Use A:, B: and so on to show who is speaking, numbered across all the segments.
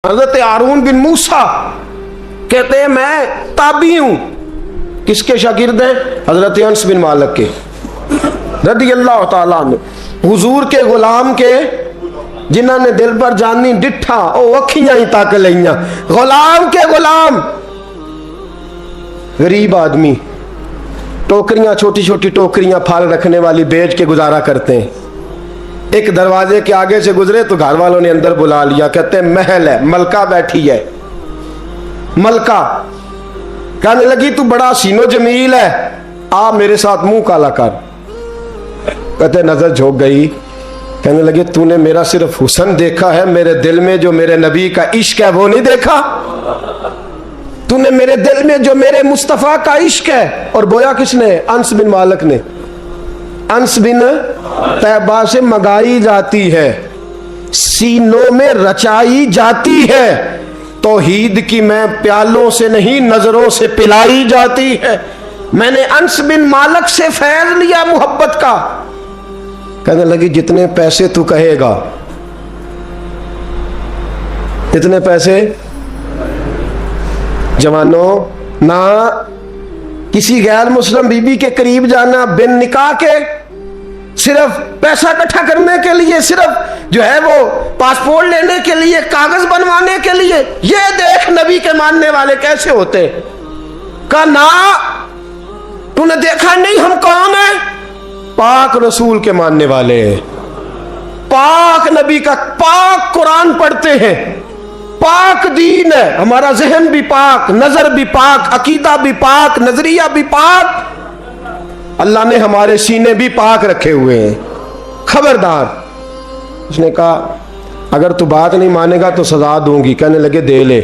A: हजरत हारून बिन मूसा कहते हैं मैं ताबी हूं। किसके शागिर्द हैं? हजरत अनस बिन मालिक के रदियल्लाहु ताला अन्हु। हुजूर के गुलाम के जिन्होंने दिल पर जानी डिठा ओ अखियां ही तक लिया। गुलाम के गुलाम गरीब आदमी टोकरियां, छोटी छोटी टोकरियां फल रखने वाली बेच के गुजारा करते हैं। एक दरवाजे के आगे से गुजरे तो घर वालों ने अंदर बुला लिया। कहते हैं महल है, मलका बैठी है। मलका कहने लगी तू बड़ा सीनो जमील है, आ मेरे साथ मुंह काला कर। कहते नजर झोंक गई। कहने लगे तूने मेरा सिर्फ हुस्न देखा है, मेरे दिल में जो मेरे नबी का इश्क है वो नहीं देखा। तूने मेरे दिल में जो मेरे मुस्तफा का इश्क है। और बोया किसने? अनस बिन मालिक ने। अनस बिन तैबा से मंगाई जाती है, सीनों में रचाई जाती है। तौहीद की मैं प्यालों से नहीं नजरों से पिलाई जाती है। मैंने अनस बिन मालिक से फैज लिया मोहब्बत का। कहने लगी जितने पैसे तू कहेगा, इतने पैसे। जवानों, ना किसी गैर मुस्लिम बीबी के करीब जाना बिन निकाह के, सिर्फ पैसा इकट्ठा करने के लिए, सिर्फ जो है वो पासपोर्ट लेने के लिए, कागज बनवाने के लिए। ये देख नबी के मानने वाले कैसे होते। का ना तूने देखा नहीं हम कौन है? पाक रसूल के मानने वाले, पाक नबी का पाक कुरान पढ़ते हैं, पाक दीन है हमारा। जहन भी पाक, नजर भी पाक, अकीदा भी पाक, नजरिया भी पाक। अल्लाह ने हमारे सीने भी पाक रखे हुए हैं। खबरदार। उसने कहा अगर तू बात नहीं मानेगा तो सजा दूंगी। कहने लगे दे ले।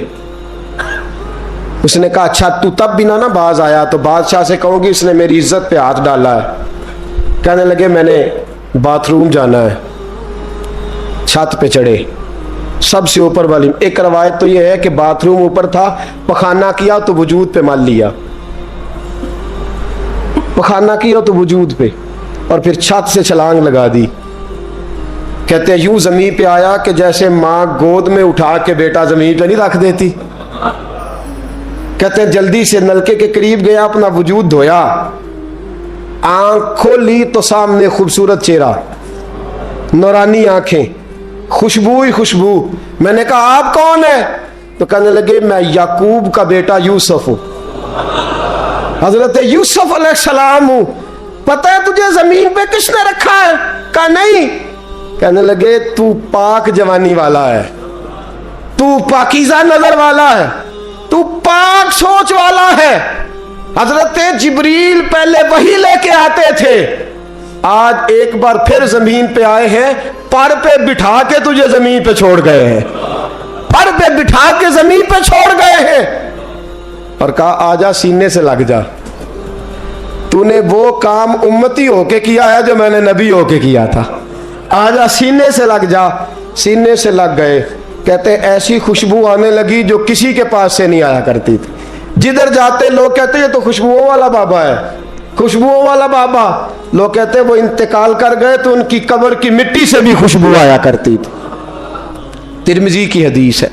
A: उसने कहा अच्छा तू तब भी ना बाज आया तो बादशाह से कहूंगी इसने मेरी इज्जत पे हाथ डाला है। कहने लगे मैंने बाथरूम जाना है। छत पे चढ़े, सबसे ऊपर वाली। एक रवायत तो यह है कि बाथरूम ऊपर था, पखाना किया तो वजूद पे मल लिया, पखाना किया तो वजूद पे, और फिर छत से छलांग लगा दी। कहते हैं यूं जमीन पे आया कि जैसे मां गोद में उठा के बेटा जमीन पे नहीं रख देती। कहते हैं जल्दी से नलके के करीब गया, अपना वजूद धोया, आंख खोली तो सामने खूबसूरत चेहरा, नौरानी आंखें, खुशबू ही खुशबू। मैंने कहा आप कौन है? तो कहने लगे मैं याकूब का बेटा यूसुफ हूं, हजरत यूसुफ अलैहिस्सलाम हूं। पता है तुझे जमीन पे किसने रखा है? कहा नहीं। कहने लगे तू पाक जवानी वाला है, तू पाकीज़ा नजर वाला है, तू पाक सोच वाला है। हजरत जिब्रील पहले वही लेके आते थे, आज एक बार फिर जमीन पे आए हैं, पर पे बिठा के तुझे जमीन पे छोड़ गए हैं, पर पे बिठा के जमीन पे छोड़ गए हैं। और कहा आजा सीने से लग जा, तूने वो काम उम्मती होके किया है जो मैंने नबी होके किया था। आजा सीने से लग जा। सीने से लग गए। कहते ऐसी खुशबू आने लगी जो किसी के पास से नहीं आया करती थी। जिधर जाते लोग कहते ये तो खुशबुओं वाला बाबा है, खुशबुओं वाला बाबा। लोग कहते वो इंतकाल कर गए तो उनकी कब्र की मिट्टी से भी खुशबू आया करती थी। तिरमिजी की हदीस है।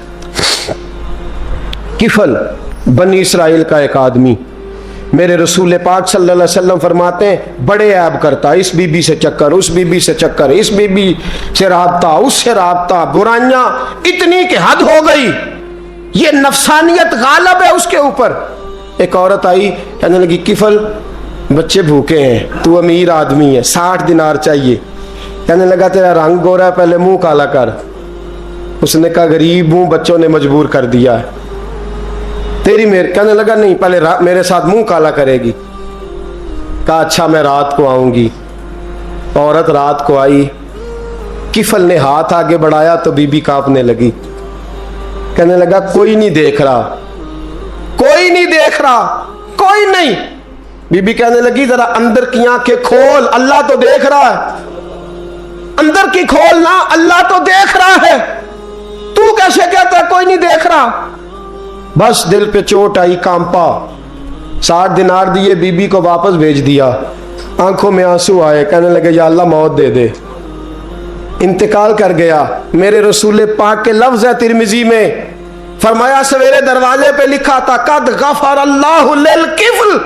A: किफल बनी इसराइल का एक आदमी, मेरे रसूल पाक सल्लल्लाहु अलैहि वसल्लम फरमाते हैं बड़े ऐब करता, इस बीबी से चक्कर, उस बीबी से चक्कर, इस बीबी से राबता, उससे राबता, बुराइयां इतनी कि हद हो गई। ये नफसानियत गालब है उसके ऊपर। एक औरत आई, कहने लगी किफल बच्चे भूखे हैं, तू अमीर आदमी है, 60 दिनार चाहिए। कहने लगा तेरा रंग गोरा है, पहले मुंह काला कर। उसने कहा गरीब हूं, बच्चों ने मजबूर कर दिया है, तेरी मेरे। कहने लगा नहीं पहले मेरे साथ मुंह काला करेगी। कहा अच्छा मैं रात को आऊंगी। औरत रात को आई। किफल ने हाथ आगे बढ़ाया तो बीबी कांपने लगी। कहने लगा कोई नहीं देख रहा, कोई नहीं देख रहा, कोई नहीं। बीबी कहने लगी जरा अंदर की आंखें खोल, अल्लाह तो देख रहा है। अंदर की खोल ना, अल्लाह तो देख रहा है, तू कैसे कहता है कोई नहीं देख रहा? बस दिल पे चोट आई, कांपा। 60 दिनार दिए, बीबी को वापस भेज दिया। आंखों में आंसू आए। कहने लगे या अल्लाह मौत दे दे। इंतकाल कर गया। मेरे रसूल पाक के लफ्ज है तिरमिजी में, फरमाया सवेरे दरवाजे पे लिखा था कद गफर अल्लाहु लिल किफल,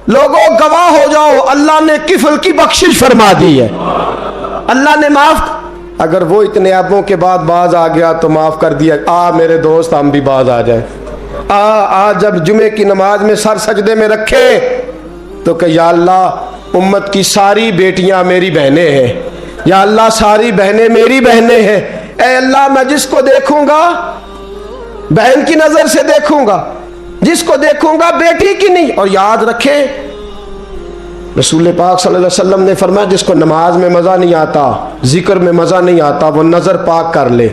A: लोगों गवाह हो जाओ अल्लाह ने किफल की बख्शिश फरमा दी है, अल्लाह ने माफ। अगर वो इतने ऐबों के बाद बाज आ गया तो माफ कर दिया। आ मेरे दोस्त हम भी बाज आ जाए। आ जब जुमे की नमाज में सर सजदे में रखे तो कह या अल्लाह उम्मत की सारी बेटियां मेरी बहनें हैं, या अल्लाह सारी बहनें मेरी बहनें हैं। ऐ अल्लाह मैं जिसको देखूंगा बहन की नजर से देखूंगा, जिसको देखूंगा बेटी की नहीं। और याद रखें रसूल पाक सल्लल्लाहु अलैहि वसल्लम ने फरमाया जिसको नमाज में मजा नहीं आता, जिक्र में मजा नहीं आता, वो नजर पाक कर ले।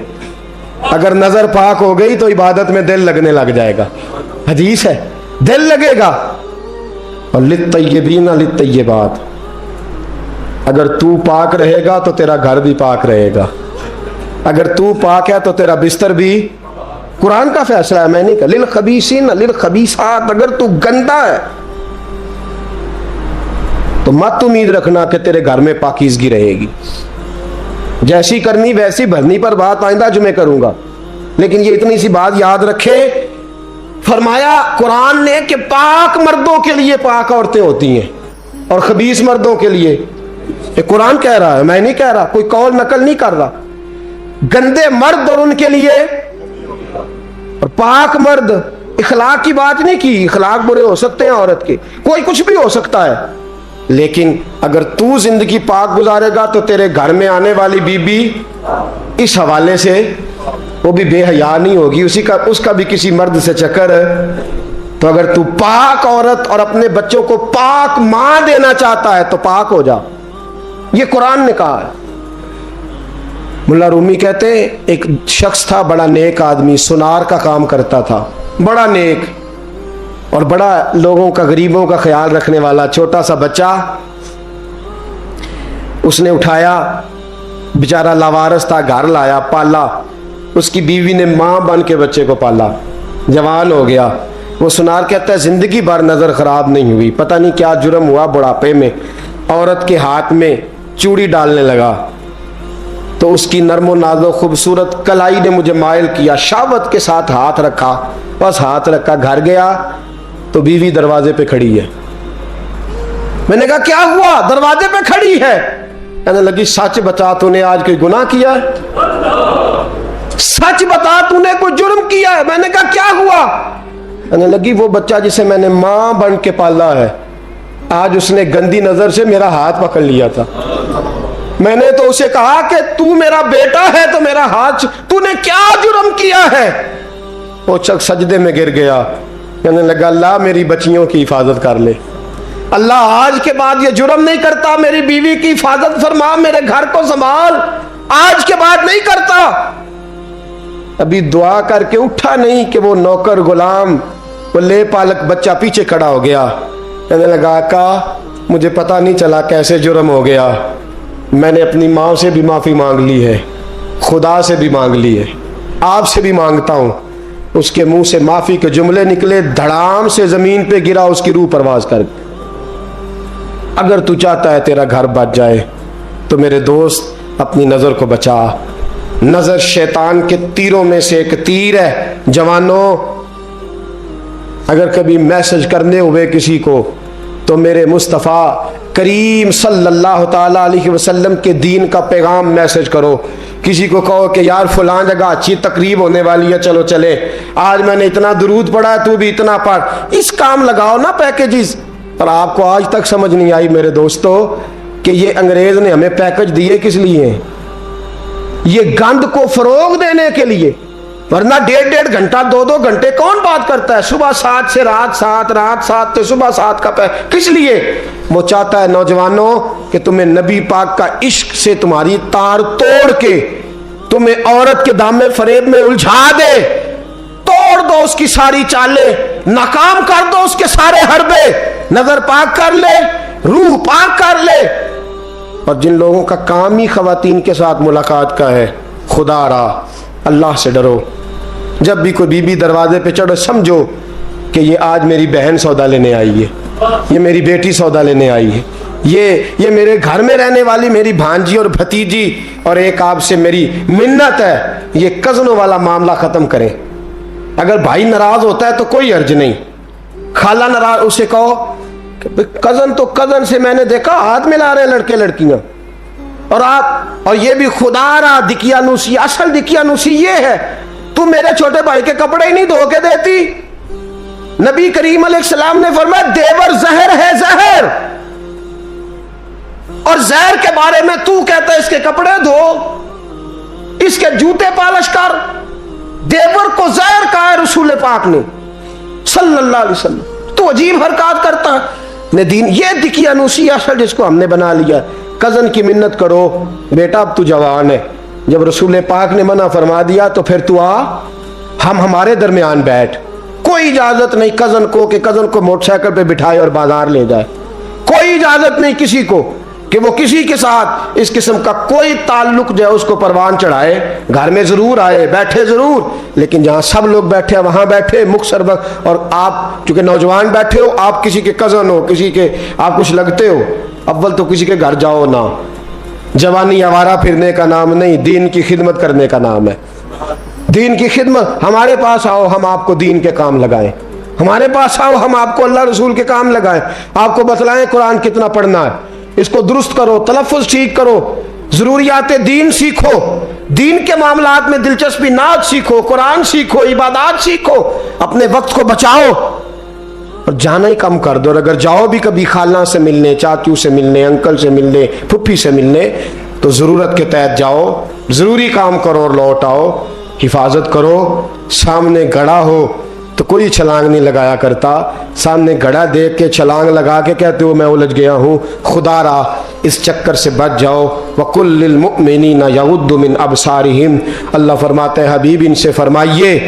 A: अगर नजर पाक हो गई तो इबादत में दिल लगने लग जाएगा। हदीस है, दिल लगेगा। और लित्तय्यबीना लित्तय्यबात, अगर तू पाक रहेगा तो तेरा घर भी पाक रहेगा, अगर तू पाक है तो तेरा बिस्तर भी। कुरान का फैसला है, मैं नहीं कहा। लिल खबीसीन लिल खबीसात, अगर तू गंदा है तो मत उम्मीद रखना कि तेरे घर में पाकीज़गी रहेगी। जैसी करनी वैसी भरनी पर बात आइंदा जुमे करूंगा, लेकिन ये इतनी सी बात याद रखे। फरमाया कुरान ने कि पाक मर्दों के लिए पाक औरतें होती हैं और खबीस मर्दों के लिए। ये कुरान कह रहा है, मैं नहीं कह रहा, कोई कौल नकल नहीं कर रहा। गंदे मर्द और उनके लिए और पाक मर्द। इखलाक की बात नहीं की, इखलाक बुरे हो सकते हैं औरत के, कोई कुछ भी हो सकता है, लेकिन अगर तू जिंदगी पाक गुजारेगा तो तेरे घर में आने वाली बीबी इस हवाले से वो भी बेहया नहीं होगी, उसका भी किसी मर्द से चक्कर है। तो अगर तू पाक औरत और अपने बच्चों को पाक मां देना चाहता है तो पाक हो जा, ये कुरान ने कहा है। मुल्ला रूमी कहते हैं एक शख्स था, बड़ा नेक आदमी, सुनार का काम करता था, बड़ा नेक और बड़ा लोगों का, गरीबों का ख्याल रखने वाला। छोटा सा बच्चा उसने उठाया, बेचारा लावारस था, घर लाया, पाला। उसकी बीवी ने मां बन के बच्चे को पाला, जवान हो गया। वो सुनार कहता है जिंदगी भर नजर खराब नहीं हुई, पता नहीं क्या जुर्म हुआ, बुढ़ापे में औरत के हाथ में चूड़ी डालने लगा तो उसकी नर्मो नाजो खूबसूरत कलाई ने मुझे मायल किया, शावत के साथ हाथ रखा, बस हाथ रखा, घर गया तो बीवी दरवाजे पे खड़ी है। मैंने कहा क्या हुआ, दरवाजे पे खड़ी है? कहने लगी सच बता, तूने आज कोई गुनाह किया है? सच बता, तूने कोई जुर्म किया है? मैंने कहा क्या हुआ? कहने लगी वो बच्चा जिसे मैंने मां बन के पाला है, आज उसने गंदी नजर से मेरा हाथ पकड़ लिया था। मैंने तो उसे कहा कि तू मेरा बेटा है तो मेरा हाथ, तूने क्या जुर्म किया है? वो चक सजदे में गिर गया, कहने लगा अल्लाह मेरी बच्चियों की हिफाजत कर ले, अल्लाह आज के बाद ये जुर्म नहीं करता, मेरी बीवी की हिफाजत फरमा, मेरे घर को संभाल, आज के बाद नहीं करता। अभी दुआ करके उठा नहीं कि वो नौकर गुलाम, वो ले पालक बच्चा पीछे खड़ा हो गया। कहने लगा आका मुझे पता नहीं चला कैसे जुर्म हो गया, मैंने अपनी माँ से भी माफ़ी मांग ली है, खुदा से भी मांग ली है, आपसे भी मांगता हूँ। उसके मुंह से माफ़ी के जुमले निकले, धड़ाम से ज़मीन पे गिरा, उसकी रूह परवाज कर। अगर तू चाहता है तेरा घर बच जाए तो मेरे दोस्त अपनी नज़र को बचा। नज़र शैतान के तीरों में से एक तीर है। जवानों, अगर कभी मैसेज करने हुए किसी को तो मेरे मुस्तफ़ा करीम सल्लल्लाहु ताला अलैहि वसल्लम के दीन का पैगाम मैसेज करो। किसी को कहो कि यार फलां जगह अच्छी तकरीब होने वाली है, चलो चले, आज मैंने इतना दुरूद पढ़ा है, तू भी इतना पढ़, इस काम लगाओ ना पैकेजेस। पर आपको आज तक समझ नहीं आई मेरे दोस्तों कि ये अंग्रेज ने हमें पैकेज दिए किस लिए? ये गंद को फरोग देने के लिए, वरना 1.5 घंटा 2-2 घंटे कौन बात करता है? सुबह 7 से रात 7, रात 7 से सुबह 7 का किस लिए? वो चाहता है नौजवानों कि तुम्हें नबी पाक का इश्क से तुम्हारी तार तोड़ के तुम्हें औरत के दामे फरेब में उलझा दे, तोड़ दो उसकी सारी चालें, नाकाम कर दो उसके सारे हरबे, नजर पाक कर ले, रूह पाक कर ले। और जिन लोगों का काम ही खवातीन के साथ मुलाकात का है, खुदा रहा अल्लाह से डरो। जब भी कोई बीबी दरवाजे पे चढ़ो समझो कि ये आज मेरी बहन सौदा लेने आई है, ये मेरी बेटी सौदा लेने आई है, ये मेरे घर में रहने वाली मेरी भांजी और भतीजी, और एक आपसे मेरी मिन्नत है, ये कज़नों वाला मामला ख़त्म करें। अगर भाई नाराज होता है तो कोई अर्ज नहीं, खाला नाराज, उसे कहो कज़न तो कज़न से मैंने देखा हाथ मिला रहे लड़के लड़कियां, और आप, और ये भी खुदा रहा दिकियानुसी, असल दिकियानुसी ये है, तू मेरे छोटे भाई के कपड़े ही नहीं धो के देती। नबी करीम अलैहिस्सलाम ने फरमाया देवर जहर है, जहर, और जहर के बारे में तू कहता है इसके कपड़े धो, इसके जूते पालिश कर। देवर को जहर कहा है रसूल पाक ने सल्लल्लाहु अलैहि वसल्लम। तो अजीब हरकत करता है दीन, ये दिकियानुसी असल जिसको हमने बना लिया। कजन की मिन्नत करो, बेटा अब तू जवान है, जब रसूल पाक ने मना फरमा दिया तो फिर तू आ, हम हमारे दरमियान बैठ। कोई इजाजत नहीं कजन को कि कजन को मोटरसाइकिल पे बिठाए और बाजार ले जाए। कोई इजाजत नहीं किसी को कि वो किसी के साथ इस किस्म का कोई ताल्लुक जो है उसको परवान चढ़ाए। घर में जरूर आए, बैठे जरूर, लेकिन जहां सब लोग बैठे वहां बैठे मुख्तर वक्त। और आप चूंकि नौजवान बैठे हो, आप किसी के कजन हो, किसी के आप कुछ लगते हो, अव्वल तो किसी के घर जाओ ना। जवानी आवारा फिरने का नाम नहीं, दीन की खिदमत करने का नाम है। दीन की खिदमत, हमारे पास आओ, हम आपको दीन के काम लगाएं। हमारे पास आओ, हम आपको अल्लाह रसूल के काम लगाएं, आपको बतलाएं कुरान कितना पढ़ना है, इसको दुरुस्त करो, तलफ़ुज़ ठीक करो, जरूरियात दीन सीखो, दीन के मामलात में दिलचस्पी, नात सीखो, कुरान सीखो, इबादत सीखो, अपने वक्त को बचाओ और जाना ही कम कर दो। और अगर जाओ भी कभी खाला से मिलने, चाचू से मिलने, अंकल से मिलने, फुफ्फी से मिलने, तो ज़रूरत के तहत जाओ, ज़रूरी काम करो और लौट आओ। हिफाजत करो, सामने गड़ा हो तो कोई छलांग नहीं लगाया करता, सामने गड़ा देख के छलांग लगा के कहते हो मैं उलझ गया हूँ। खुदा रा इस चक्कर से बच जाओ। वकुल्लिल मुमिनीना यगुद्दु मिन अबसारिहिम, अल्लाह फरमाते हैं हबीब इनसे फरमाइए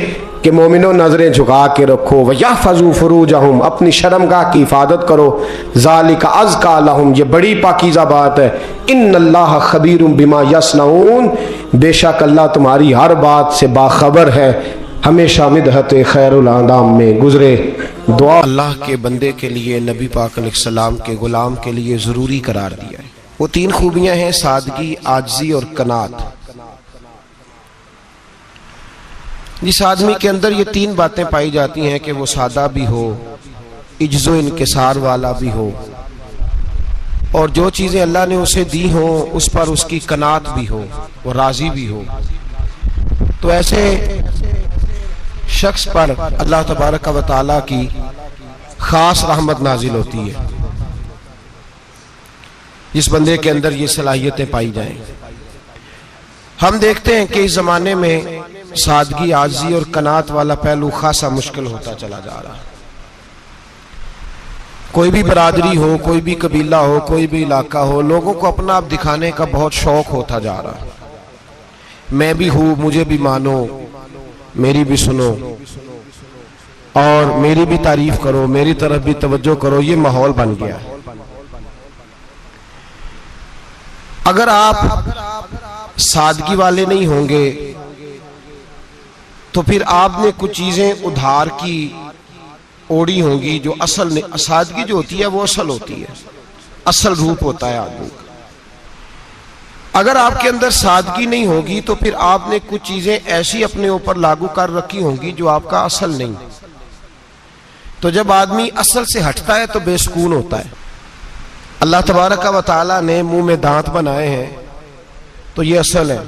A: कि मोमिनो नजरें झुका के रखो। वयहफज़ू फुरूजहुम, अपनी शर्मगाह की हिफाजत करो। ज़ालिका अज़का लहुम, ये बड़ी पाकीज़ा बात है। इन्नल्लाह खबीरुम बिमा यस्नऊन, बेशक अल्लाह तुम्हारी हर बात से बाखबर है। हमेशा मिदहत खैरुल आदाम में गुजरे दुआ अल्लाह के बंदे के लिए, नबी पाक अलैहिस्सलाम के गुलाम के लिए ज़रूरी करार दिया है। वो तीन खूबियाँ हैं, सादगी, आजिज़ी और कनात। जिस आदमी के अंदर ये तीन बातें पाई जाती हैं कि वो सादा भी हो, इज्जो इनकिसार वाला भी हो, और जो चीज़ें अल्लाह ने उसे दी हो उस पर उसकी कनात भी हो, वो राज़ी भी हो, तो ऐसे शख्स पर अल्लाह तबारक व तआला की खास रहमत नाजिल होती है। जिस बंदे के अंदर ये सलाहियतें पाई जाएं। हम देखते हैं कि इस जमाने में सादगी, आजी और कनात वाला पहलू खासा मुश्किल होता चला जा रहा है। कोई भी बरादरी हो, कोई भी कबीला हो, कोई भी इलाका हो, लोगों को अपना आप दिखाने का बहुत शौक होता जा रहा है। मैं भी हूं, मुझे भी मानो, मेरी भी सुनो और मेरी भी तारीफ करो, मेरी तरफ भी तवज्जो करो, ये माहौल बन गया। अगर आप सादगी वाले नहीं होंगे तो फिर आपने कुछ चीजें उधार की ओढ़ी होंगी जो असल ने, सादगी जो होती है वो असल होती है, असल रूप होता है आदमी का। अगर आपके अंदर सादगी नहीं होगी तो फिर आपने कुछ चीजें ऐसी अपने ऊपर लागू कर रखी होंगी जो आपका असल नहीं। तो जब आदमी असल से हटता है तो बेसुकून होता है। अल्लाह तबारक व तआला ने मुंह में दांत बनाए हैं तो ये असल है।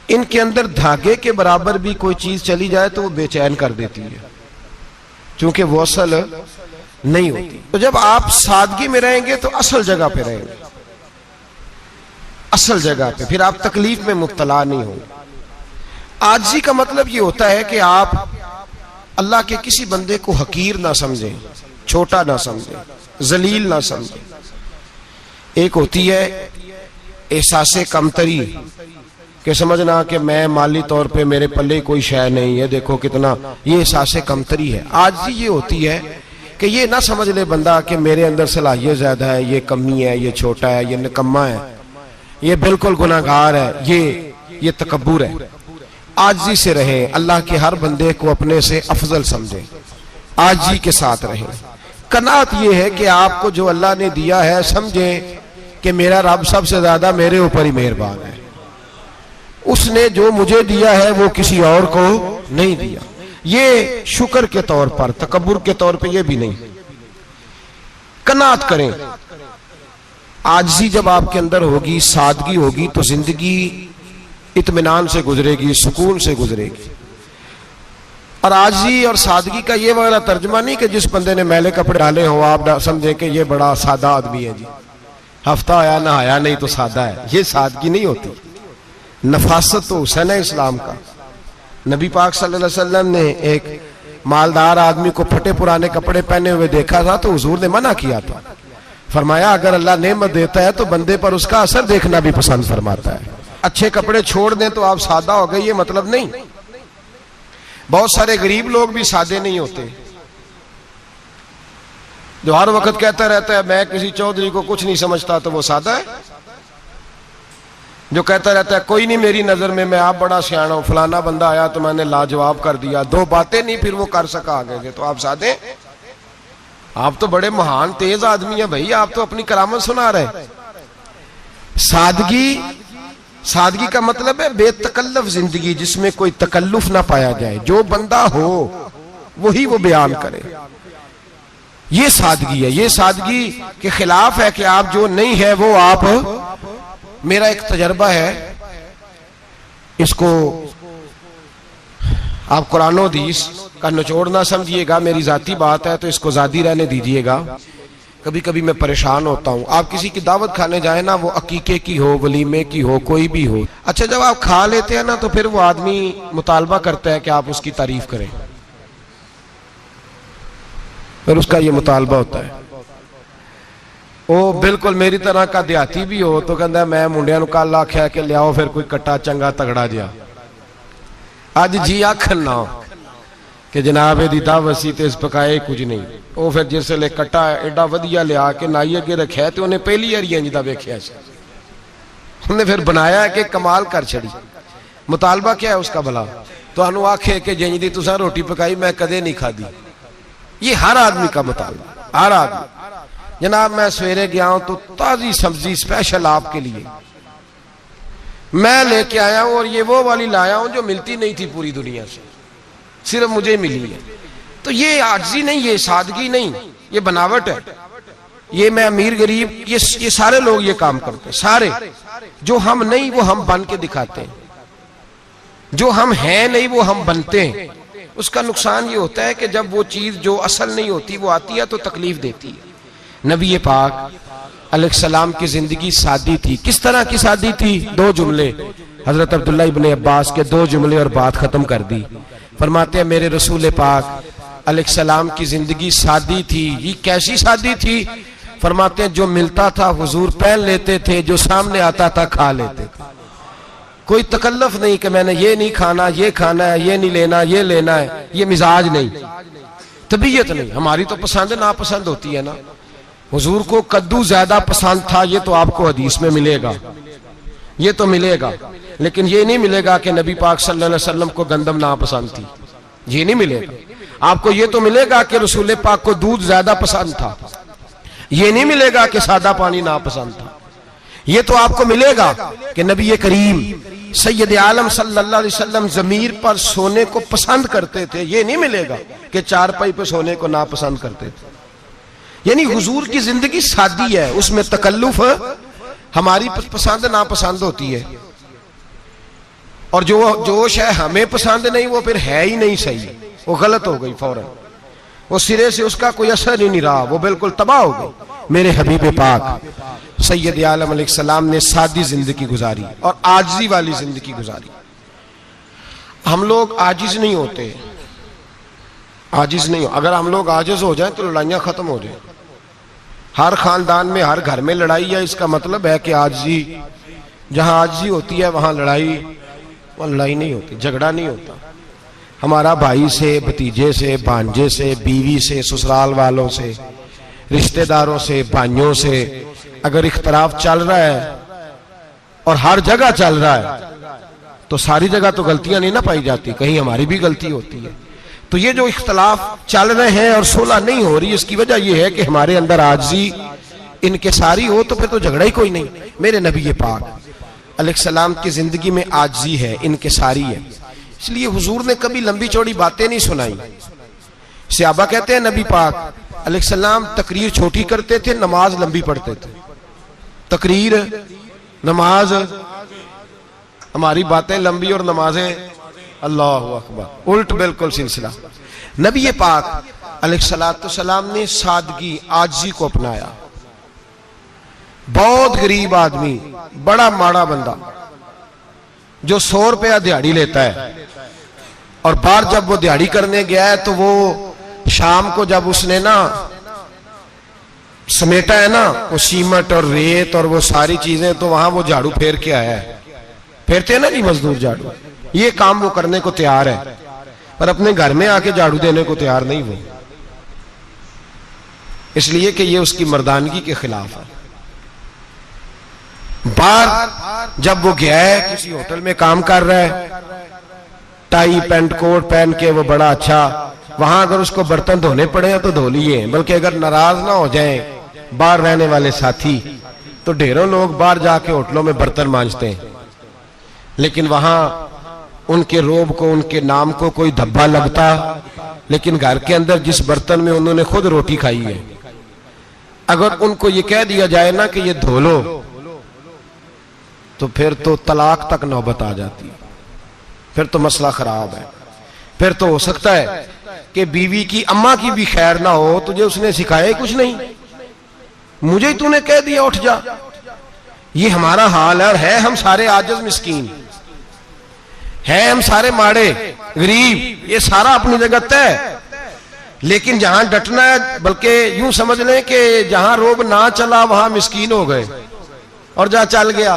A: इनके अंदर धागे के बराबर भी कोई चीज चली जाए तो वो बेचैन कर देती है, क्योंकि वो असल नहीं होती। तो जब आप सादगी में रहेंगे तो असल जगह पे रहेंगे, असल जगह पे, फिर आप तकलीफ में मुब्तला नहीं होंगे। आजिज़ी का मतलब ये होता है कि आप अल्लाह के किसी बंदे को हकीर ना समझें, छोटा ना समझें, जलील ना समझें। एक होती है एहसासे कमतरी कि समझना कि मैं माली तौर पे मेरे पल्ले कोई शय नहीं है, देखो कितना, ये एहसासे कमतरी है। आजिज़ी ये होती है कि ये ना समझ ले बंदा कि मेरे अंदर सलाहियत ज्यादा है, ये कमी है, ये छोटा है, ये निकम्मा है, ये बिल्कुल गुनाहगार है, ये तकब्बुर है। आजिज़ी से रहें, अल्लाह के हर बंदे को अपने से अफजल समझें, आजिज़ी के साथ रहें। कनात ये है कि आपको जो अल्लाह ने दिया है समझें कि मेरा रब सबसे ज्यादा मेरे ऊपर ही मेहरबान है, उसने जो मुझे दिया है वो किसी और को नहीं दिया। ये शुक्र के तौर पर, तकब्बुर के तौर पे ये भी नहीं। कनात करें। आजिज़ी जब आपके अंदर होगी, सादगी होगी, तो जिंदगी इत्मीनान से गुजरेगी, सुकून से गुजरेगी। और आजिज़ी और सादगी का ये वाला तर्जुमा नहीं कि जिस बंदे ने मैले कपड़े डाले हो आप समझें कि ये बड़ा सादा आदमी है जी, हफ्ता आया नहाया नहीं तो सादा है। ये सादगी नहीं होती। नफासत तो हुसैन है इस्लाम का। नबी पाक सल्लल्लाहु अलैहि वसल्लम ने एक मालदार आदमी को फटे पुराने कपड़े पहने हुए देखा था तो हुजूर ने मना किया था। फरमाया अगर अल्लाह नेमत देता है तो बंदे पर उसका असर देखना भी पसंद फरमाता है। अच्छे कपड़े छोड़ दें तो आप सादा हो गए, ये मतलब नहीं। बहुत सारे गरीब लोग भी सादे नहीं होते, जो हर वक्त कहता रहता है मैं किसी चौधरी को कुछ नहीं समझता, तो वो सादा है। जो कहता रहता है कोई नहीं मेरी नजर में, मैं आप बड़ा सियाना हूं, फलाना बंदा आया तो मैंने लाजवाब कर दिया, दो बातें नहीं फिर वो कर सका आगे से, तो आप सादे। आप तो बड़े महान तेज आदमी हैं भाई, आप तो अपनी करामत सुना रहे। सादगी, सादगी का मतलब है बेतकल्लफ जिंदगी जिसमें कोई तकल्लुफ ना पाया जाए। जो बंदा हो वही वो बयान करे, ये सादगी है। ये सादगी के खिलाफ है कि आप जो नहीं है वो आप। मेरा एक तजर्बा है, इसको आप कुरान और हदीस का निचोड़ ना समझिएगा, मेरी जाती बात है तो इसको जादी रहने दीजिएगा। कभी कभी मैं परेशान होता हूं। आप किसी की दावत खाने जाए ना, वो अकीके की हो, वलीमे की हो, कोई भी हो, अच्छा जब आप खा लेते हैं ना तो फिर वो आदमी मुतालबा करता है कि आप उसकी तारीफ करें, फिर उसका ये मुतालबा होता है। वो बिल्कुल मेरी तरह का देहाती भी हो तो कहता है मैं मुंडिया कल आख्या कि लियाओ फिर कोई कट्टा चंगा तगड़ा जिहा, अज जी आखन ना कि जनाब एदी दावत सी ते इस पकाए कुछ नहीं। वो फिर जिसले कट्टा एडा वधिया लिया के नाई अगे रखिया तो उन्हें पहली बारी इंज दा वेखिया सी, उन्हें फिर बनाया कि कमाल कर छड़ी। मुतालबा क्या है उसका भला? तो आखे कि जिंज दी तुसां रोटी पकाई मैं कदे नहीं खादी। ये हर आदमी का मुतालबा, हर आदमी। जनाब मैं सवेरे गया हूं तो ताजी सब्जी स्पेशल आपके लिए मैं लेके आया हूं, और ये वो वाली लाया हूं जो मिलती नहीं थी पूरी दुनिया से, सिर्फ मुझे मिली है। तो ये आजिज़ी नहीं, ये सादगी नहीं, ये बनावट है। ये मैं अमीर गरीब, ये सारे लोग ये काम करते हैं, सारे। जो हम नहीं वो हम बन के दिखाते हैं, जो हम हैं नहीं वो हम बनते हैं। उसका नुकसान ये होता है कि जब वो चीज जो असल नहीं होती वो आती है तो तकलीफ देती है। नबी पाक अलैहिस्सलाम की जिंदगी सादी थी। किस तरह की सादी थी? दो जुमले, हजरत अब्दुल्ला इब्ने अब्बास के दो जुमले और बात खत्म कर दी। फरमाते हैं मेरे रसूल पाक अलैहिस्सलाम की जिंदगी सादी थी। ये कैसी सादी थी? फरमाते हैं जो मिलता था हुजूर पहन लेते थे, जो सामने आता था खा लेते थे। कोई तकल्लुफ नहीं कि मैंने ये नहीं खाना, ये खाना है, ये नहीं लेना, ये लेना है। ये मिजाज नहीं, तबीयत नहीं। हमारी तो पसंद नापसंद होती है ना। हुजूर को कद्दू ज्यादा पसंद था, ये तो आपको हदीस में मिलेगा, ये तो मिलेगा। लेकिन ये नहीं मिलेगा कि नबी पाक सल्लल्लाहु अलैहि वसल्लम को गंदम नापसंद थी, ये नहीं मिलेगा। आपको ये तो मिलेगा कि रसूल पाक को दूध ज्यादा पसंद था, ये नहीं मिलेगा कि सादा पानी नापसंद था। ये तो आपको मिलेगा कि नबी करीम सैयद आलम सल्लल्लाहु अलैहि वसल्लम जमीर पर सोने को पसंद करते थे। ये नहीं मिलेगा कि चारपाई पे सोने को नापसंद करते थे। यानी हुजूर की जिंदगी सादी है, उसमें तकल्लुफ हमारी पसंद नापसंद होती है, और जो जोश है हमें पसंद नहीं वो फिर है ही नहीं सही, वो गलत हो गई फौरन, वो सिरे से उसका कोई असर ही नहीं रहा, वो बिल्कुल तबाह हो गई। मेरे हबीब पाक सैयद आलम अलैहिस्सलाम ने सादी जिंदगी गुजारी और आजिज़ी वाली जिंदगी गुजारी। हम लोग आजिज नहीं होते, आजिज नहीं हो। अगर हम लोग आजिज हो जाए तो लड़ाइयां खत्म हो जाए। हर खानदान में हर घर में लड़ाई है, इसका मतलब है कि आजिज़ी, जहां आजिज़ी होती है वहां लड़ाई, वहां लड़ाई नहीं होती, झगड़ा नहीं होता। हमारा भाई से, भतीजे से, भांजे से, बीवी से, ससुराल वालों से, रिश्तेदारों से, भाइयों से अगर इख्तलाफ चल रहा है और हर जगह चल रहा है तो सारी जगह तो गलतियां नहीं ना पाई जाती, कहीं हमारी भी गलती होती है। तो ये जो इख्तलाफ चल रहे हैं और सुलह नहीं हो रही, इसकी वजह यह है कि हमारे अंदर आजिज़ी इनकिसारी हो, तो फिर तो झगड़ा ही कोई नहीं। मेरे नबी पाक अलैहिस्सलाम की जिंदगी में आजिज़ी है, इनकिसारी है, इसलिए हुजूर ने कभी लंबी चौड़ी बातें नहीं सुनाई। सहाबा कहते हैं नबी पाक अलैहिस्सलाम तकरीर छोटी करते थे, नमाज लंबी पढ़ते थे। तकरीर, नमाज, हमारी बातें लंबी और नमाजें अल्लाह अकबर, उल्ट बिल्कुल सिलसिला। नबी पाक अलैहिस्सलाम ने सादगी, आजिज़ी को अपनाया। बहुत गरीब आदमी, बड़ा माड़ा बंदा जो 100 रुपया दिहाड़ी लेता है, और बाहर जब वो दिहाड़ी करने गया है तो वो शाम को जब उसने ना समेटा है ना वो सीमेंट और रेत और वो सारी चीजें, तो वहां वो झाड़ू फेर के आया है। फेरते हैं ना जी मजदूर झाड़ू, ये काम वो करने को तैयार है, पर अपने घर में आके झाड़ू देने को तैयार नहीं वो, इसलिए कि ये उसकी मर्दानगी के खिलाफ है। बाहर जब वो गया है, किसी होटल में काम कर रहा है, टाई पैंट कोट पहन के वो बड़ा अच्छा, वहां अगर उसको बर्तन धोने पड़े तो धो लिए, बल्कि अगर नाराज ना हो जाए बाहर रहने वाले साथी, तो ढेरों लोग बाहर जाके होटलों में बर्तन मांजते हैं, लेकिन वहां उनके रोब को, उनके नाम को कोई धब्बा लगता, लेकिन घर के अंदर जिस बर्तन में उन्होंने खुद रोटी खाई है, अगर उनको ये कह दिया जाए ना कि ये धो लो, तो फिर तो तलाक तक नौबत आ जाती, फिर तो मसला खराब है। फिर तो हो सकता है कि बीवी की अम्मा की भी खैर ना हो, तुझे उसने सिखाया ही कुछ नहीं, मुझे ही तूने कह दिया उठ जा। ये हमारा हाल है, और है हम सारे आजिज़ मिस्कीन, है हम सारे माड़े गरीब, ये सारा अपनी जगह तय, लेकिन जहां डटना है, बल्कि यूं समझ लें कि जहां रोब ना चला वहां मिस्कीन हो गए, और जहां चल गया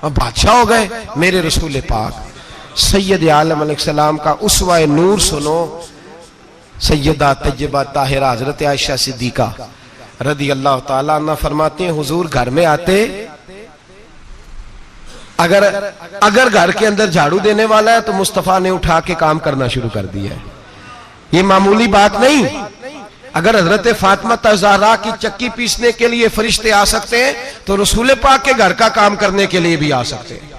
A: अब बादशाह हो गए। मेरे रसूल पाक सैयद आलम अलैहिस्सलाम का उसवा नूर सुनो, सैयदा तैयबा ताहिरा हजरत आयशा सिद्दीका रदी अल्लाह ताला अन्हा फरमाते हैं, हुजूर घर में आते, अगर घर के अंदर झाड़ू देने वाला है तो मुस्तफा ने उठा के काम करना शुरू कर दिया है। ये मामूली बात नहीं। अगर हजरत फातिमा ज़हरा की चक्की पीसने के लिए फरिश्ते आ सकते हैं, तो रसूल पाक के घर का काम करने के लिए भी आ सकते हैं,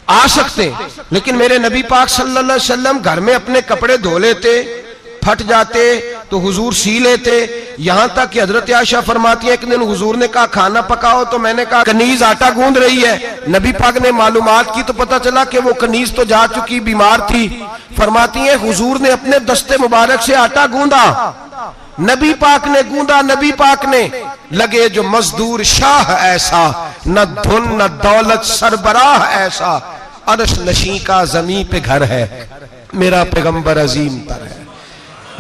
A: आ सकते हैं। लेकिन मेरे नबी पाक सल्लल्लाहु अलैहि वसल्लम घर में अपने कपड़े धो लेते, फट जाते तो हुजूर सी लेते। यहां तक कि हजरत आयशा फरमाती है, एक दिन हुजूर ने कहा खाना पकाओ, तो मैंने कहा कनीज आटा गूंद रही है। नबी पाक ने मालूमात की तो पता चला कि वो कनीज तो जा चुकी, बीमार थी। फरमाती है हुजूर ने अपने दस्ते मुबारक से आटा गूंदा, नबी पाक ने गूंदा, नबी पाक ने। लगे जो मजदूर शाह ऐसा, न धुन न दौलत सरबराह ऐसा, अर्श नशी का जमीन पे घर है, मेरा पैगंबर अजीम तर है।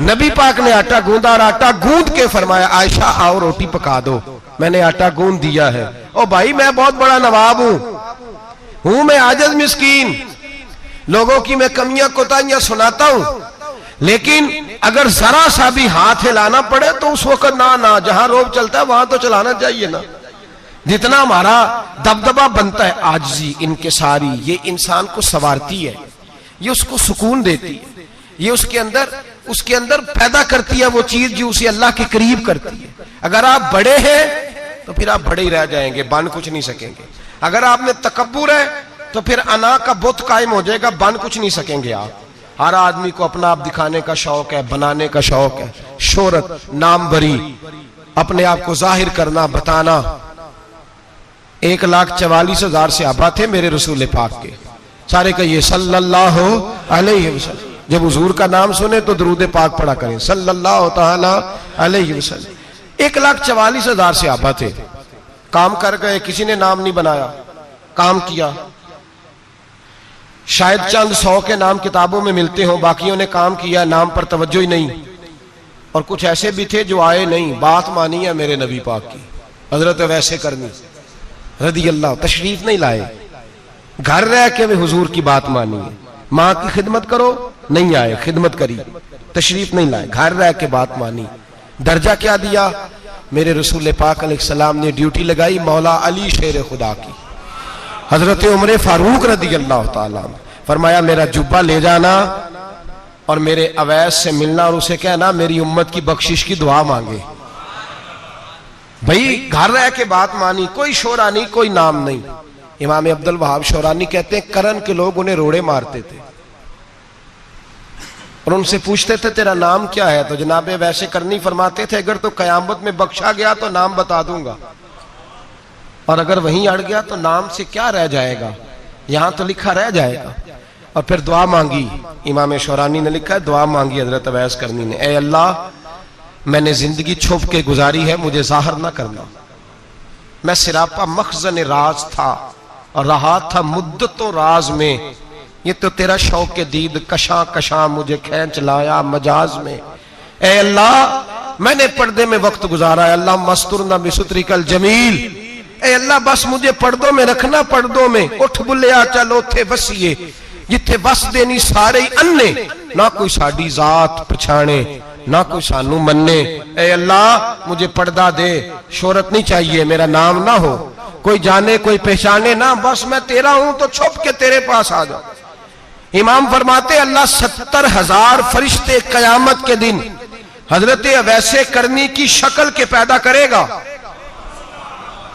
A: नबी पाक ने आटा गूंदा, और आटा गूंद के फरमाया आयशा आओ रोटी पका दो, मैंने आटा गूंद दिया है। ओ भाई मैं बहुत बड़ा नवाब हूं मैं आजिज़ मिस्कीन, लोगों की मैं कमियां कोताहियां सुनाता हूं, लेकिन अगर जरा सा भी हाथ हिलाना पड़े तो उस वक्त ना जहां रोब चलता है वहां तो चलाना चाहिए ना। जितना हमारा दबदबा बनता है आजिज़ी, इनकिसारी, ये इंसान को संवारती है, ये उसको सुकून देती है, ये उसके अंदर पैदा करती है वो चीज जो उसे अल्लाह के करीब करती है। अगर आप बड़े हैं तो फिर आप बड़े ही रह जाएंगे, बन कुछ नहीं सकेंगे। अगर आप में तकब्बुर है तो फिर अना का बुत कायम हो जाएगा, बन कुछ नहीं सकेंगे आप। हर आदमी को अपना आप दिखाने का शौक है, बनाने का शौक है, शोहरत, नाम बरी, अपने आप को जाहिर करना, बताना। 1,44,000 सहाबा थे मेरे रसूल पाक के, सारे कहिए सल्लल्लाहु अलैहि वसल्लम। जब हुजूर का नाम सुने तो दरूद पाक पढ़ा करें सल्लल्लाहु ताला अलैहि वसल्लम। 1,44,000 सहाबा थे, काम कर गए, किसी ने नाम नहीं बनाया, काम किया। शायद चंद 100 के नाम किताबों में मिलते हो, बाकियों ने काम किया, नाम पर तवज्जो ही नहीं। और कुछ ऐसे भी थे जो आए नहीं, बात मानी है मेरे नबी पाक की, हजरत वैसे करनी रदी अल्लाह, तशरीफ नहीं लाए, घर रह के भी हुजूर की बात मानी है। माँ की खिदमत करो, नहीं आए, खिदमत करी, तशरीफ नहीं लाए, घर रह के बात मानी। दर्जा क्या दिया मेरे रसूल पाक अलैहिस्सलाम ने? ड्यूटी लगाई मौला अली शेर खुदा की, हजरत उमर फारूक रदी अल्लाह ताला, फरमाया मेरा जुब्बा ले जाना, और मेरे अवैस से मिलना और उसे कहना मेरी उम्मत की बख्शिश की दुआ मांगे। भाई घर रह के बात मानी, कोई शोरा नहीं, कोई नाम नहीं। इमाम अब्दुल वहाब शोरानी कहते हैं करन के लोग उन्हें रोड़े मारते थे और उनसे पूछते थे तेरा नाम क्या है, तो जनाब वैसे करनी फरमाते थे अगर तो कयामत में बख्शा गया तो नाम बता दूंगा, और अगर वहीं अड़ गया तो नाम से क्या रह जाएगा, यहां तो लिखा रह जाएगा। और फिर दुआ मांगी, इमाम शोरानी ने लिखा है दुआ मांगी हजरत अवैस करनी ने, ए अल्लाह मैंने जिंदगी छुप के गुजारी है, मुझे जाहिर ना करना। मैं सिरापा मखजन राज था और रहा था मुद्दतों राज में, ये तो तेरा शौक के दीद कशा कशा मुझे खींच लाया मजाज में। ए अल्लाह मैंने पर्दे में वक्त गुजारा है, अल्लाह मस्तुरना बिसुतरी कल जमील। ए अल्लाह बस मुझे पर्दों में रखना, पर्दों में उठ बुलिया चल उथे बसिए, जिथे बस देनी सारे ही अन्ने, ना कोई साडी जात पछाणे ना कोई सानू मन्ने। ए अल्लाह मुझे पर्दा दे, शोहरत नहीं चाहिए, मेरा नाम ना हो, कोई जाने कोई पहचाने ना, बस मैं तेरा हूं तो छुप के तेरे पास आ जाओ। इमाम फरमाते अल्लाह 70,000 फरिश्ते कयामत के दिन हजरत अवैसे करनी की शक्ल के पैदा करेगा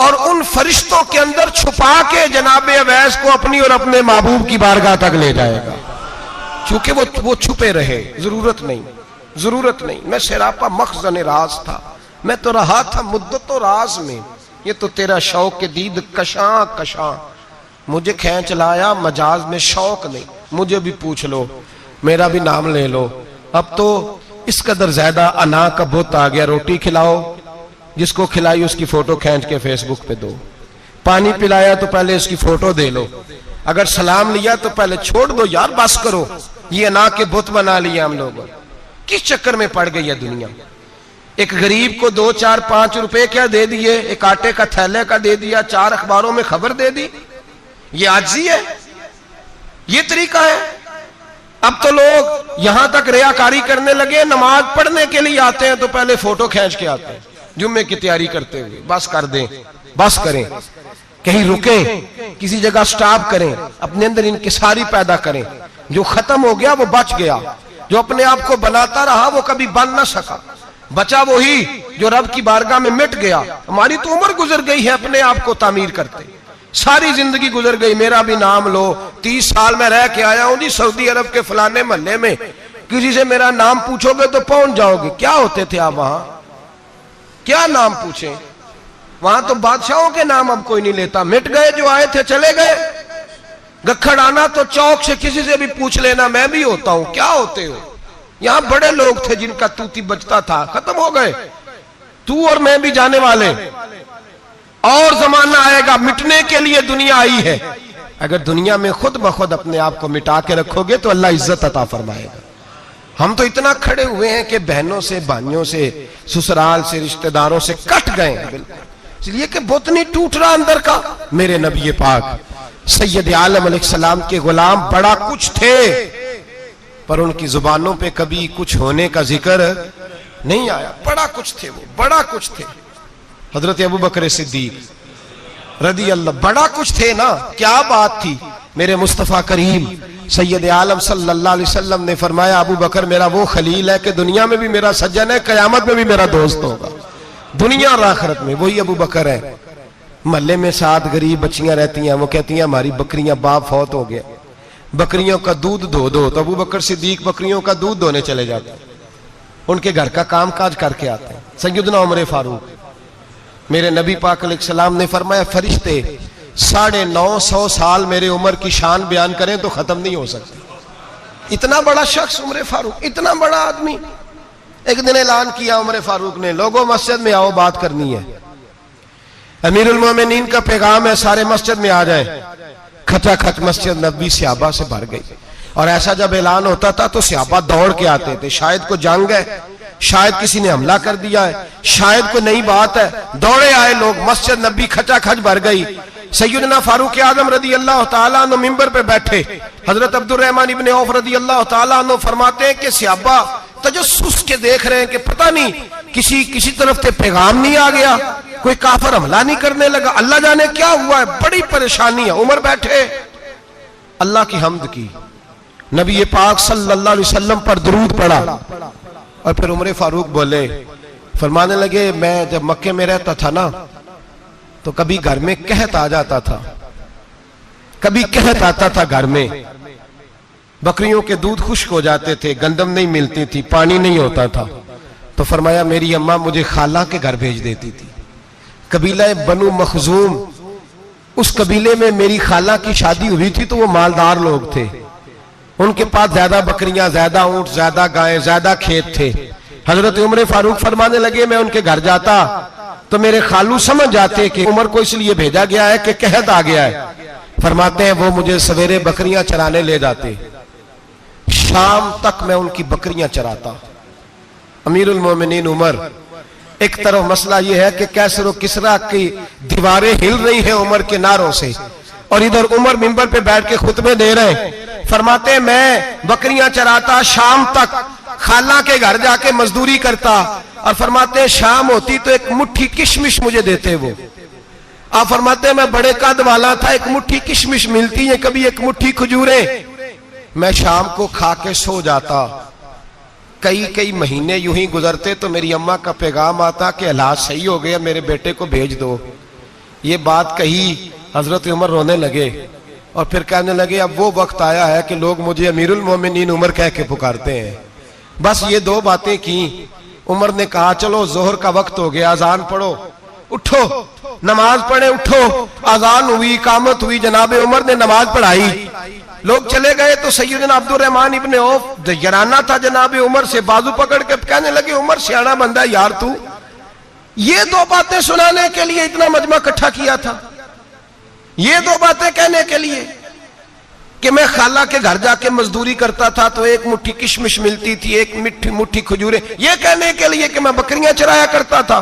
A: और उन फरिश्तों के अंदर छुपा के जनाब अवैस को अपनी और अपने महबूब की बारगाह तक ले जाएगा, चूंकि वो छुपे रहे, जरूरत नहीं। मैं सिरापा मखजन राज था, मैं तो रहा था मुद्दतों राज में, ये तो तेरा शौक के दीद कशा कशा मुझे खींच लाया मजाज में, शौक नहीं, मुझे भी पूछ लो, मेरा भी नाम ले लो। अब तो इस कदर ज्यादा अना का बुत आ गया, रोटी खिलाओ, जिसको खिलाई उसकी फोटो खींच के फेसबुक पे दो, पानी पिलाया तो पहले इसकी फोटो दे लो, अगर सलाम लिया तो पहले छोड़ दो यार, बस करो। ये अना के बुत बना लिया हम लोगों, किस चक्कर में पड़ गई है दुनिया। एक गरीब को 2, 4, 5 रुपए क्या दे दिए, एक आटे का थैले का दे दिया, 4 अखबारों में खबर दे दी, ये आजी है, ये तरीका है। अब तो लोग यहां तक रियाकारी करने लगे, नमाज पढ़ने के लिए आते हैं तो पहले फोटो खींच के आते हैं, जुम्मे की तैयारी करते हुए, बस कर दें, बस करें, कहीं रुकें, किसी जगह स्टॉप करें, अपने अंदर इंकिसारी पैदा करें। जो खत्म हो गया वो बच गया, जो अपने आप को बनाता रहा वो कभी बन ना सका, बचा वही जो रब की बारगाह में मिट गया। हमारी तो उम्र गुजर गई है अपने आप को तामीर करते, सारी जिंदगी गुजर गई। मेरा भी नाम लो, 30 साल में रह के आया हूं जी सऊदी अरब के फलाने महल्ले में, किसी से मेरा नाम पूछोगे तो पहुंच जाओगे। क्या होते थे आप वहां, क्या नाम पूछे, वहां तो बादशाहों के नाम अब कोई नहीं लेता, मिट गए, जो आए थे चले गए। गखड़ आना तो चौक से किसी से भी पूछ लेना, मैं भी होता हूं, क्या होते हो। यहां बड़े लोग थे जिनका तूती बचता था, खत्म हो गए, तू और मैं भी जाने वाले, और जमाना आएगा, मिटने के लिए दुनिया आई है। अगर दुनिया में खुद ब खुद अपने आप को मिटा के रखोगे तो अल्लाह इज्जत अता फरमाएगा। हम तो इतना खड़े हुए हैं कि बहनों से, भाइयों से, ससुराल से, रिश्तेदारों से कट गए हैं, बिल्कुल, इसलिए कि बुत नहीं टूट रहा अंदर का। मेरे नबी पाक सैयद आलम अलैहिस्सलाम के गुलाम बड़ा कुछ थे, पर उनकी जुबानों पे कभी कुछ होने का जिक्र नहीं आया। बड़ा कुछ थे वो, बड़ा कुछ थे। हजरत अबू बकर सिद्दीक रदी अल्लाह, बड़ा कुछ थे ना, क्या बात थी। मेरे मुस्तफा करीम सैयद आलम सल्लल्लाहु अलैहि वसल्लम ने फरमाया अबू बकर मेरा वो खलील है कि दुनिया में भी मेरा सज्जन है, कयामत में भी मेरा दोस्त होगा, दुनिया और आखिरत में वही अबू बकर है। महल्ले में 7 गरीब बच्चियां रहती हैं, वो कहती हैं हमारी बकरियां, बाप फौत हो गया, बकरियों का दूध धो दो, तो अबू बकर सिद्दीक बकरियों का दूध धोने चले जाते हैं, उनके घर का काम काज करके आते हैं। सैयदना उमर फारूक, मेरे नबी पाक अलैहिस्सलाम ने फरमाया फरिश्ते 950 साल मेरे उम्र की शान बयान करें तो खत्म नहीं हो सकती। इतना बड़ा शख्स उमर फारूक, इतना बड़ा आदमी। एक दिन ऐलान किया उमर फारूक ने, लोगों मस्जिद में आओ, बात करनी है, अमीरुल मोमिनीन का पैगाम है, सारे मस्जिद में आ जाए। खचाखच मस्जिद नबी सहाबा से भर गई, और ऐसा जब ऐलान होता था तो सहाबा दौड़ के आते थे, शायद को जंग है, शायद किसी ने हमला कर दिया है, शायद कोई नई बात है, दौड़े आए लोग, मस्जिद नबी खचाखच भर गई। सैयदना फारूक आजम रदी अल्लाह तआला अन्हु मिंबर पे बैठे, हजरत अब्दुर रहमान इब्ने औफ रदी अल्लाह तआला अन्हु फरमाते हैं कि सहाबा तजस्सुस के देख रहे हैं कि पता नहीं किसी तरफ से पैगाम नहीं आ गया, कोई काफिर हमला नहीं करने लगा, अल्लाह जाने क्या हुआ है, बड़ी परेशानी है। उमर बैठे, अल्लाह की हम्द की, नबी पाक सल्लल्लाहु अलैहि वसल्लम पर दुरूद पढ़ा और फिर उमर फारूक बोले, फरमाने लगे, मैं जब मक्के में रहता था ना तो कभी घर में कहत आ जाता था, कभी कहत आता था घर में, बकरियों के दूध खुश्क हो जाते थे, गंदम नहीं मिलती थी, पानी नहीं होता था। तो फरमाया मेरी अम्मा मुझे खाला के घर भेज देती थी। कबीला बनु मखजूम, उस कबीले में मेरी खाला की शादी हुई थी तो वो मालदार लोग थे, उनके पास ज्यादा बकरियां, ज्यादा ऊंट, ज्यादा गायें, ज्यादा खेत थे। हजरत उमर फारूक फरमाने लगे, मैं उनके घर जाता तो मेरे खालू समझ जाते कि उमर को इसलिए भेजा गया है कि कहत आ गया है। फरमाते हैं वो मुझे सवेरे बकरियां चराने ले जाते, शाम तक मैं उनकी बकरियां चराता। अमीरुल मोमिनीन उमर, एक तरफ मसला यह है कि कैसर व किसरा की दीवारें हिल रही हैं उमर के नारों से, और इधर उमर मिंबर पे बैठ के खुतबे दे रहे हैं। फरमाते हैं मैं बकरियां चराता, शाम तक खाला के घर जाके मजदूरी करता, और फरमाते हैं शाम होती तो एक मुट्ठी किशमिश मुझे देते वो। आप फरमाते हैं मैं बड़े कद वाला था, एक मुट्ठी किशमिश मिलती है, कभी एक मुट्ठी खजूरें, मैं शाम को खा के सो जाता। कई कई महीने यूं ही गुजरते तो मेरी अम्मा का पैगाम आता कि हालात सही हो गया, मेरे बेटे को भेज दो। ये बात कही, हजरत उमर रोने लगे और फिर कहने लगे अब वो वक्त आया है कि लोग मुझे अमीरुल मोमिनीन उमर कह के पुकारते हैं। बस ये दो बातें की। उमर ने कहा चलो जोहर का वक्त हो गया, अजान पढ़ो, उठो नमाज पढ़े, उठो। अजान हुई, इकामत हुई, जनाब उमर ने नमाज पढ़ाई, लोग चले गए तो सैयदना अब्दुर्रहमान इब्ने औफ यराना था जनाब उमर से, बाजू पकड़ के कहने लगे उमर सियाना बंदा यार, तू ये दो बातें सुनाने के लिए इतना मजमा इकट्ठा किया था, ये दो बातें कहने के लिए कि मैं खाला के घर जाके मजदूरी करता था तो एक मुट्ठी किशमिश मिलती थी, एक मुट्ठी खजूरें, ये कहने के लिए कि मैं बकरियां चराया करता था।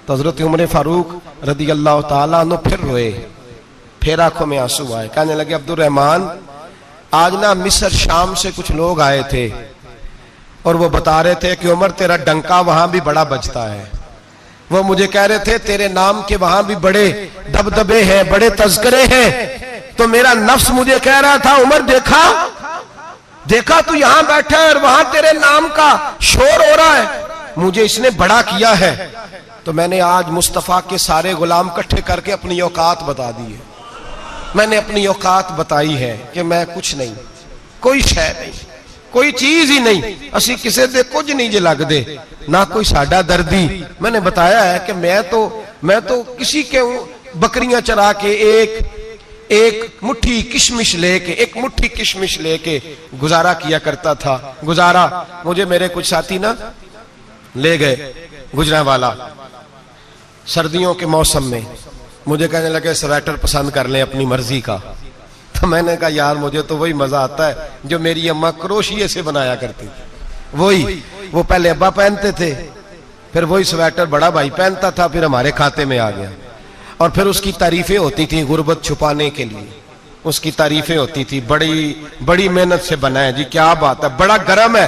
A: तो हजरत उमर फारूक रदी अल्लाह ताला अन्हु फिर रोए, फिर आंखों में आंसू आए। कहने लगे अब्दुर्रहमान आज ना मिस्र शाम से कुछ लोग आए थे और वो बता रहे थे कि उमर तेरा डंका वहां भी बड़ा बजता है। वो मुझे कह रहे थे तेरे नाम के वहां भी बड़े दबदबे हैं, बड़े तज़किरे हैं। तो मेरा नफ्स मुझे कह रहा था उमर देखा देखा तू यहां बैठा है और वहां तेरे नाम का शोर हो रहा है, मुझे इसने बड़ा किया है। तो मैंने आज मुस्तफा के सारे गुलाम इकट्ठे करके अपनी औकात बता दी है। मैंने अपनी औकात बताई है कि मैं कुछ नहीं, कोई शय नहीं, कोई चीज ही नहीं, असी किसी दे कुछ नहीं जे लगदे, ना कोई साडा दर्दी। मैंने बताया है कि मैं तो किसी के बकरियां चरा के एक मुट्ठी किशमिश लेके गुजारा किया करता था। गुजारा मुझे मेरे कुछ साथी ना ले गए गुजरांवाला सर्दियों के मौसम में, मुझे कहने लगे स्वेटर पसंद कर लें अपनी मर्जी का। तो मैंने कहा यार मुझे तो वही मजा आता है जो मेरी अम्मा क्रोशिये से बनाया करती थी, वही वो पहले अब्बा पहनते थे, फिर वही स्वेटर बड़ा भाई पहनता था, फिर हमारे खाते में आ गया। और फिर उसकी तारीफें होती थी गुर्बत छुपाने के लिए, उसकी तारीफें होती थी, बड़ी मेहनत से बना है जी, क्या बात है, बड़ा गर्म है,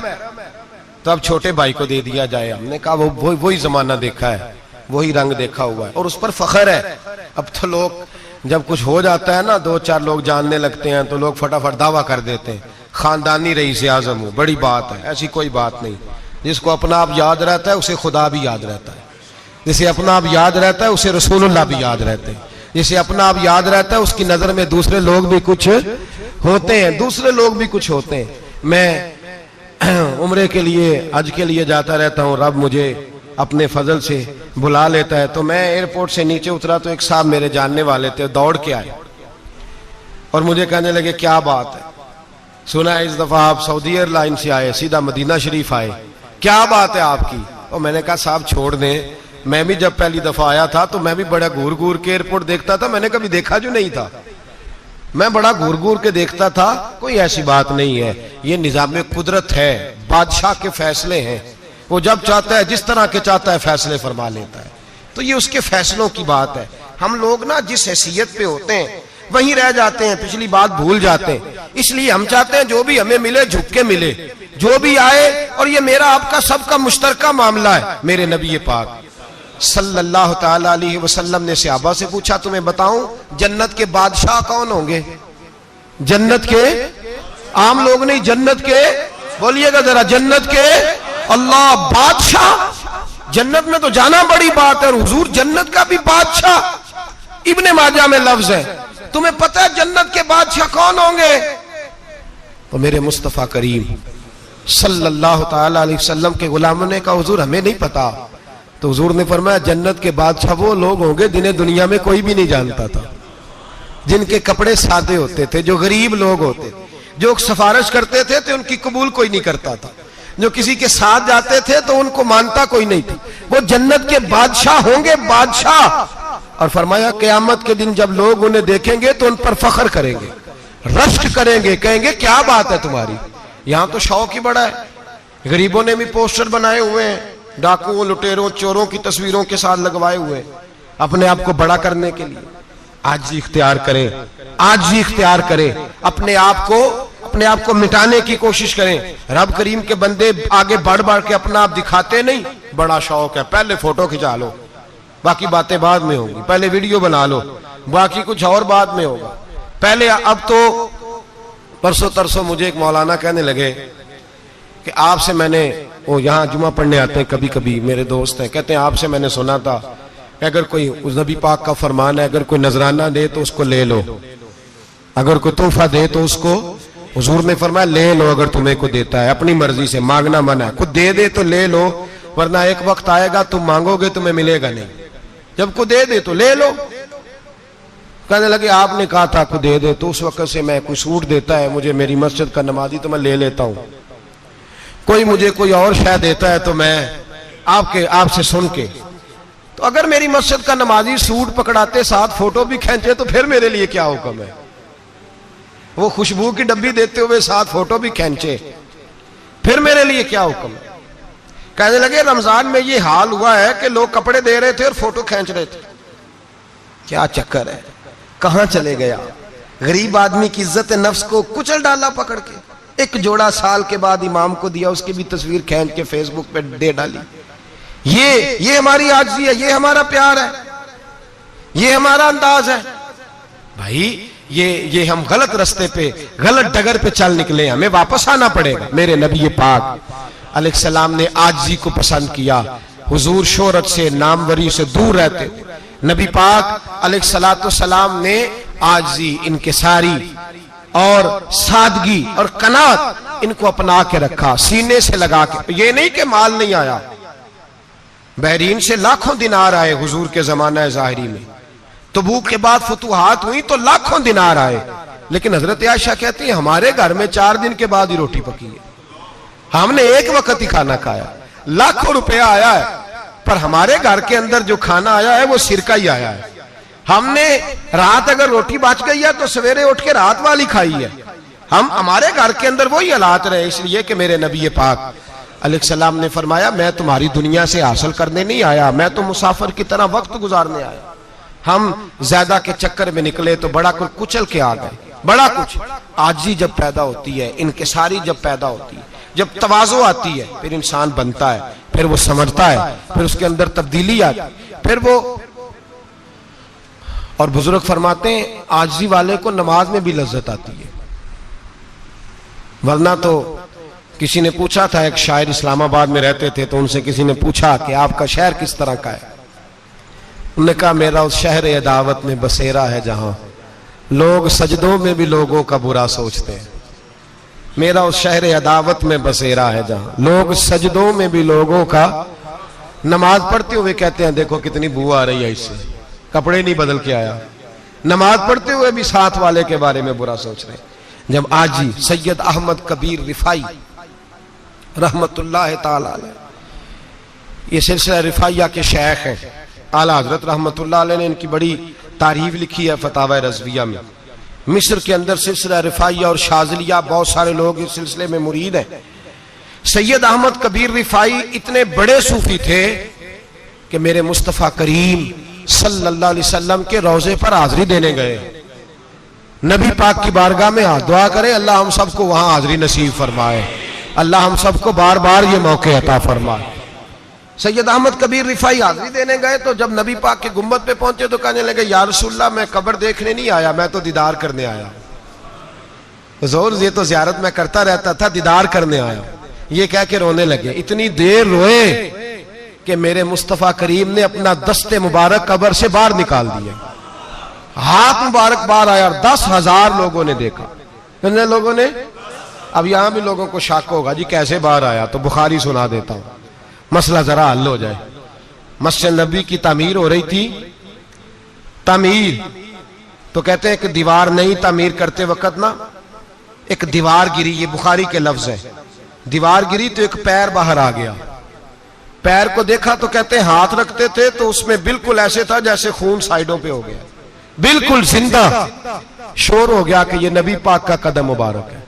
A: तो अब छोटे भाई को दे दिया जाए। हमने कहा वही जमाना देखा है, वही रंग देखा हुआ है और उस पर फख्र है। अब तो लोग जब कुछ हो जाता है ना, दो चार लोग जानने लगते हैं तो लोग फटाफट दावा कर देते हैं खानदानी रईस आजम हूं, बड़ी बात है। ऐसी कोई बात नहीं, जिसको अपना आप याद रहता है उसे खुदा भी याद रहता है, जिसे अपना आप याद रहता है उसे रसूलुल्लाह भी याद रहते हैं, जिसे अपना आप याद रहता है उसकी नजर में दूसरे लोग भी कुछ होते हैं, दूसरे लोग भी कुछ होते हैं। मैं उम्रे के लिए, हज के लिए जाता रहता हूँ, रब मुझे अपने फजल से बुला लेता है। तो मैं एयरपोर्ट से नीचे उतरा तो एक साहब मेरे जानने वाले थे, दौड़ के आए और मुझे कहने लगे क्या बात है, सुना है इस दफा आप सऊदी एयरलाइन से आए, सीधा मदीना शरीफ आए, क्या बात है आपकी। और मैंने कहा साहब छोड़ दें, मैं भी जब पहली दफा आया था तो मैं भी बड़ा घूर घूर के एयरपोर्ट देखता था, मैंने कभी देखा जो नहीं था, मैं बड़ा घूर घूर के देखता था, कोई ऐसी बात नहीं है, ये निजाम कुदरत है, बादशाह के फैसले हैं, वो जब चाहता है जिस तरह के चाहता है फैसले फरमा लेता है, तो ये उसके फैसलों की बात है। हम लोग ना जिस हैसियत पे होते हैं वहीं रह जाते हैं, पिछली बात भूल जाते हैं, इसलिए हम चाहते हैं जो भी हमें मिले झुक के मिले, जो भी आए, और ये मेरा आपका सबका मुश्तरका मामला है। मेरे नबी पाक सल्लल्लाहु ताला अलैहि वसल्लम ने सहाबा से पूछा तुम्हें बताऊं जन्नत के बादशाह कौन होंगे, जन्नत के आम लोग नहीं, जन्नत के, बोलिएगा जरा, जन्नत के अल्लाह बादशाह। जन्नत में तो जाना बड़ी बात है, और हुजूर जन्नत का भी बादशाह। इब्ने माजा में लफ्ज है, तुम्हें पता है जन्नत के बादशाह कौन होंगे? तो मेरे मुस्तफा करीम सल्लल्लाहु ताला अलैहि वसल्लम के गुलामों ने कहा हुजूर हमें नहीं पता। तो हुजूर ने फरमाया जन्नत के बादशाह वो लोग होंगे जिन्हें दुनिया में कोई भी नहीं जानता था, जिनके कपड़े सादे होते थे, जो गरीब लोग होते थे, जो सिफारिश करते थे तो उनकी कबूल कोई नहीं करता था, जो किसी के साथ जाते थे तो उनको मानता कोई नहीं था। वो जन्नत के बादशाह होंगे, बादशाह। और फरमाया क़यामत के दिन जब लोग उन्हें देखेंगे तो उन पर फख्र करेंगे, रश्क करेंगे, कहेंगे क्या बात है तुम्हारी। यहां तो शौक ही बड़ा है, गरीबों ने भी पोस्टर बनाए हुए हैं, डाकुओं, लुटेरों, चोरों की तस्वीरों के साथ लगवाए हुए, अपने आप को बड़ा करने के लिए। आजी इख्तियार करें, आजी इख्तियार करें, अपने आप को मिटाने की कोशिश करें। रब करीम के बंदे आगे बढ़ बढ़ के अपना आप दिखाते नहीं। बड़ा शौक है, पहले फोटो खिंचा लो, बाकी बातें बाद में होंगी, पहले वीडियो बना लो, बाकी कुछ और बाद में होगा। पहले अब तो परसों तरसों मुझे एक मौलाना कहने लगे कि आपसे मैंने, वो यहाँ जुमा पढ़ने आते हैं कभी कभी, मेरे दोस्त हैं, कहते हैं आपसे मैंने सुना था कि अगर कोई, उस नबी पाक का फरमान है, अगर कोई नजराना दे तो उसको ले लो, अगर कोई तोहफा दे तो उसको, हुजूर ने फरमाया ले लो अगर तुम्हें को देता है, अपनी मर्जी से, मांगना मना है। खुद दे दे तो ले लो, वरना एक वक्त आएगा तुम मांगोगे तुम्हें मिलेगा नहीं। जब को दे दे तो ले लो। कहने लगे आपने कहा था को दे दे, तो उस वक्त से मैं कोई सूट देता है मुझे मेरी मस्जिद का नमाजी तो मैं ले लेता हूं, कोई मुझे कोई और शय देता है तो मैं आपसे सुन के। तो अगर मेरी मस्जिद का नमाजी सूट पकड़ाते साथ फोटो भी खींचे तो फिर मेरे लिए क्या हुक्म है? वो खुशबू की डब्बी देते हुए साथ फोटो भी खींचे, फिर मेरे लिए क्या हुक्म है? कहने लगे रमजान में ये हाल हुआ है कि लोग कपड़े दे रहे थे और फोटो खींच रहे थे। क्या चक्कर है, कहां चले गया? गरीब आदमी की इज्जत नफ्स को कुचल डाला पकड़ के। एक जोड़ा साल के बाद इमाम को दिया, उसकी भी तस्वीर खींच के फेसबुक पे दे डाली। ये हमारी आजिज़ी है, ये हमारा प्यार है, ये हमारा अंदाज है। भाई ये हम गलत रास्ते पे, गलत डगर पे चल निकले, हमें वापस आना पड़ेगा। मेरे नबी पाक अलैहिस्सलाम ने आजिज़ी को पसंद किया। हुजूर शोहरत से, नामवरी से दूर रहते, नबी पाक अलैहिस्सलाम ने आजिज़ी, इनकिसारी और सादगी और कनात इनको अपना के रखा, सीने से लगा के। ये नहीं कि माल नहीं आया, बहरीन से लाखों दिनार आए हुजूर के जमाना ज़ाहिरी में। तबूक के बाद फतुहात हुई तो लाखों दिनार आए, लेकिन हजरत आयशा कहती है हमारे घर में 4 दिन के बाद ही रोटी पकी है, हमने एक वक्त ही खाना खाया। लाखों रुपया आया है, पर हमारे घर के अंदर जो खाना आया है वो सिरका ही आया है। हमने रात अगर रोटी बच गई है तो सवेरे उठ के रात वाली खाई है। हमारे घर के अंदर वही हालात रहे, इसलिए कि मेरे नबी पाक अलैहिस्सलाम ने फरमाया मैं तुम्हारी दुनिया से हासिल करने नहीं आया, मैं तो मुसाफिर की तरह वक्त गुजारने आया। हम ज्यादा के चक्कर में निकले तो बड़ा कुछ कुचल के आ गए। बड़ा कुछ आजी जब पैदा होती है, इनकिसारी जब पैदा होती है, जब तवाज़ो आती है, फिर इंसान बनता है, फिर वो समझता है, फिर उसके अंदर तब्दीली आती, फिर वो। और बुजुर्ग फरमाते हैं आजी वाले को नमाज में भी लज्जत आती है, वरना तो किसी ने पूछा था, एक शायर इस्लामाबाद में रहते थे, तो उनसे किसी ने पूछा कि आपका शहर किस तरह का है? उन्होंने कहा मेरा उस शहर अदावत में बसेरा है जहां लोग सजदों में भी लोगों का बुरा सोचते हैं। मेरा उस शहर अदावत में बसेरा है जहां लोग सजदों में भी लोगों का, नमाज पढ़ते हुए कहते हैं देखो कितनी बू आ रही है इससे, कपड़े नहीं बदल के आया, नमाज पढ़ते हुए भी साथ वाले के बारे में बुरा सोच रहे। जब आजी सैयद अहमद कबीर रिफाई रहमतुल्लाह ताला अलैह, ये सिलसिला रिफाइया के शेख हैं, आला हजरत रहमतुल्लाह अलैह ने इनकी बड़ी तारीफ लिखी है फतावा रज़विया में। मिस्र के अंदर सिलसिला रिफाइया और शाज़िलिया, बहुत सारे लोग इस सिलसिले में मुरीद हैं। सैयद अहमद कबीर रिफाई इतने बड़े सूफी थे कि मेरे मुस्तफ़ा करीम सल्लल्लाहु अलैहि वसल्लम के रोजे पर हाजिरी देने गए। नबी पाक की बारगाह में हाथ दुआ करें, अल्लाह हम सबको वहां हाजिरी नसीब फरमाए, अल्लाह हम सबको बार बार ये मौके अता फरमाए। सैयद अहमद कबीर रिफाई हाजिरी देने गए तो जब नबी पाक के गुम्बद पे पहुंचे तो कहने लगे या रसूलल्लाह मैं कब्र देखने नहीं आया, मैं तो दीदार करने आया। हुजूर ये तो ज़ियारत में करता रहता था, दीदार करने आया। ये कह के रोने लगे। इतनी देर रोए कि मेरे मुस्तफ़ा करीम ने अपना दस्ते मुबारक कब्र से बाहर निकाल दिया। हाथ मुबारक बाहर आया और 10,000 लोगों ने देखा। कितने लोगों ने? अब यहां भी लोगों को शक होगा जी कैसे बाहर आया, तो बुखारी सुना देता हूं, मसला जरा हल हो जाए। मस्जिद नबी की तामीर हो रही थी। तामीर तो कहते हैं कि दीवार नहीं, तामीर करते वक्त ना एक दीवार गिरी, ये बुखारी के लफ्ज है। दीवार गिरी तो एक पैर बाहर आ गया। पैर को देखा तो कहते हैं हाथ रखते थे तो उसमें बिल्कुल ऐसे था जैसे खून साइडों पे हो गया, बिल्कुल जिंदा। शोर हो गया कि ये नबी पाक का कदम मुबारक है,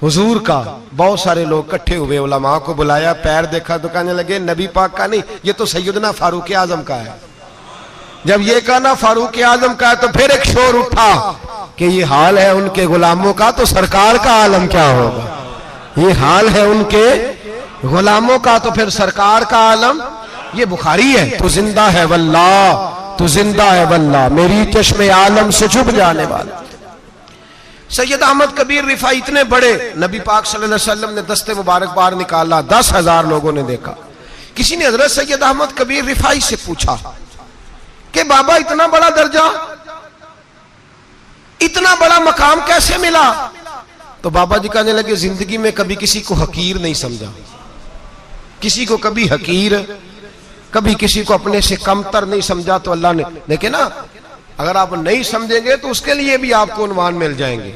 A: हुजूर का। बहुत सारे लोग इकट्ठे हुए, उलमा को बुलाया, पैर देखा तो कहने लगे नबी पाक का नहीं, ये तो सैयदना फारूक आजम का है। जब ये कहा ना फारूक आजम का है तो फिर एक शोर उठा कि ये हाल है उनके गुलामों का तो सरकार का आलम क्या होगा। ये हाल है उनके गुलामों का तो फिर सरकार का आलम। ये बुखारी है। तो जिंदा है वल्लाह, तो जिंदा है वल्लाह, मेरी चश्मे आलम से छुप जाने वाला। सैयद अहमद कबीर रिफाई इतने बड़े, नबी पाक सल्लल्लाहु अलैहि वसल्लम ने दस्ते मुबारक बाहर निकाला, 10,000 लोगों ने देखा। किसी ने हजरत सैयद अहमद कबीर रिफाई से पूछा कि बाबा इतना बड़ा दर्जा, इतना बड़ा मकाम कैसे मिला? तो बाबा जी कहने लगे जिंदगी में कभी किसी को हकीर नहीं समझा, किसी को कभी हकीर, कभी किसी को अपने से कमतर नहीं समझा। तो अल्लाह ने देखे ना, अगर आप नहीं समझेंगे तो उसके लिए भी आपको उन्वान मिल जाएंगे,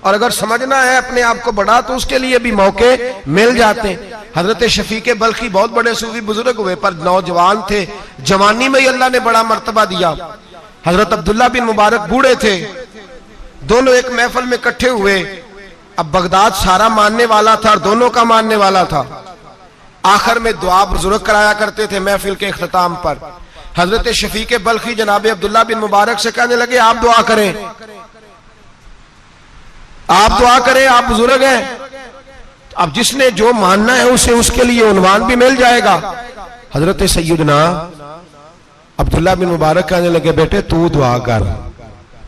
A: और अगर समझना है अपने आप को बड़ा तो उसके लिए भी मौके मिल जाते हैं। हजरत शफीक बल्खी बहुत बड़े सूफी बुजुर्ग हुए, पर नौजवान थे, जवानी में ही अल्लाह ने बड़ा मर्तबा दिया। हजरत अब्दुल्ला बिन मुबारक बूढ़े थे, दोनों एक महफिल में इकट्ठे हुए। अब बगदाद सारा मानने वाला था और दोनों का मानने वाला था। आखिर में दुआ बुजुर्ग कराया करते थे महफिल के इख्तिताम पर। हजरत शफीक बल्खी जनाब अब्दुल्ला बिन मुबारक से कहने लगे आप दुआ करें, आप दुआ करें, आप बुजुर्ग हैं। अब जिसने जो मानना है उसे उसके लिए उन्वान भी मिल जाएगा। हजरत सैयदना अब्दुल्ला बिन मुबारक कहने लगे बेटे तू दुआ कर,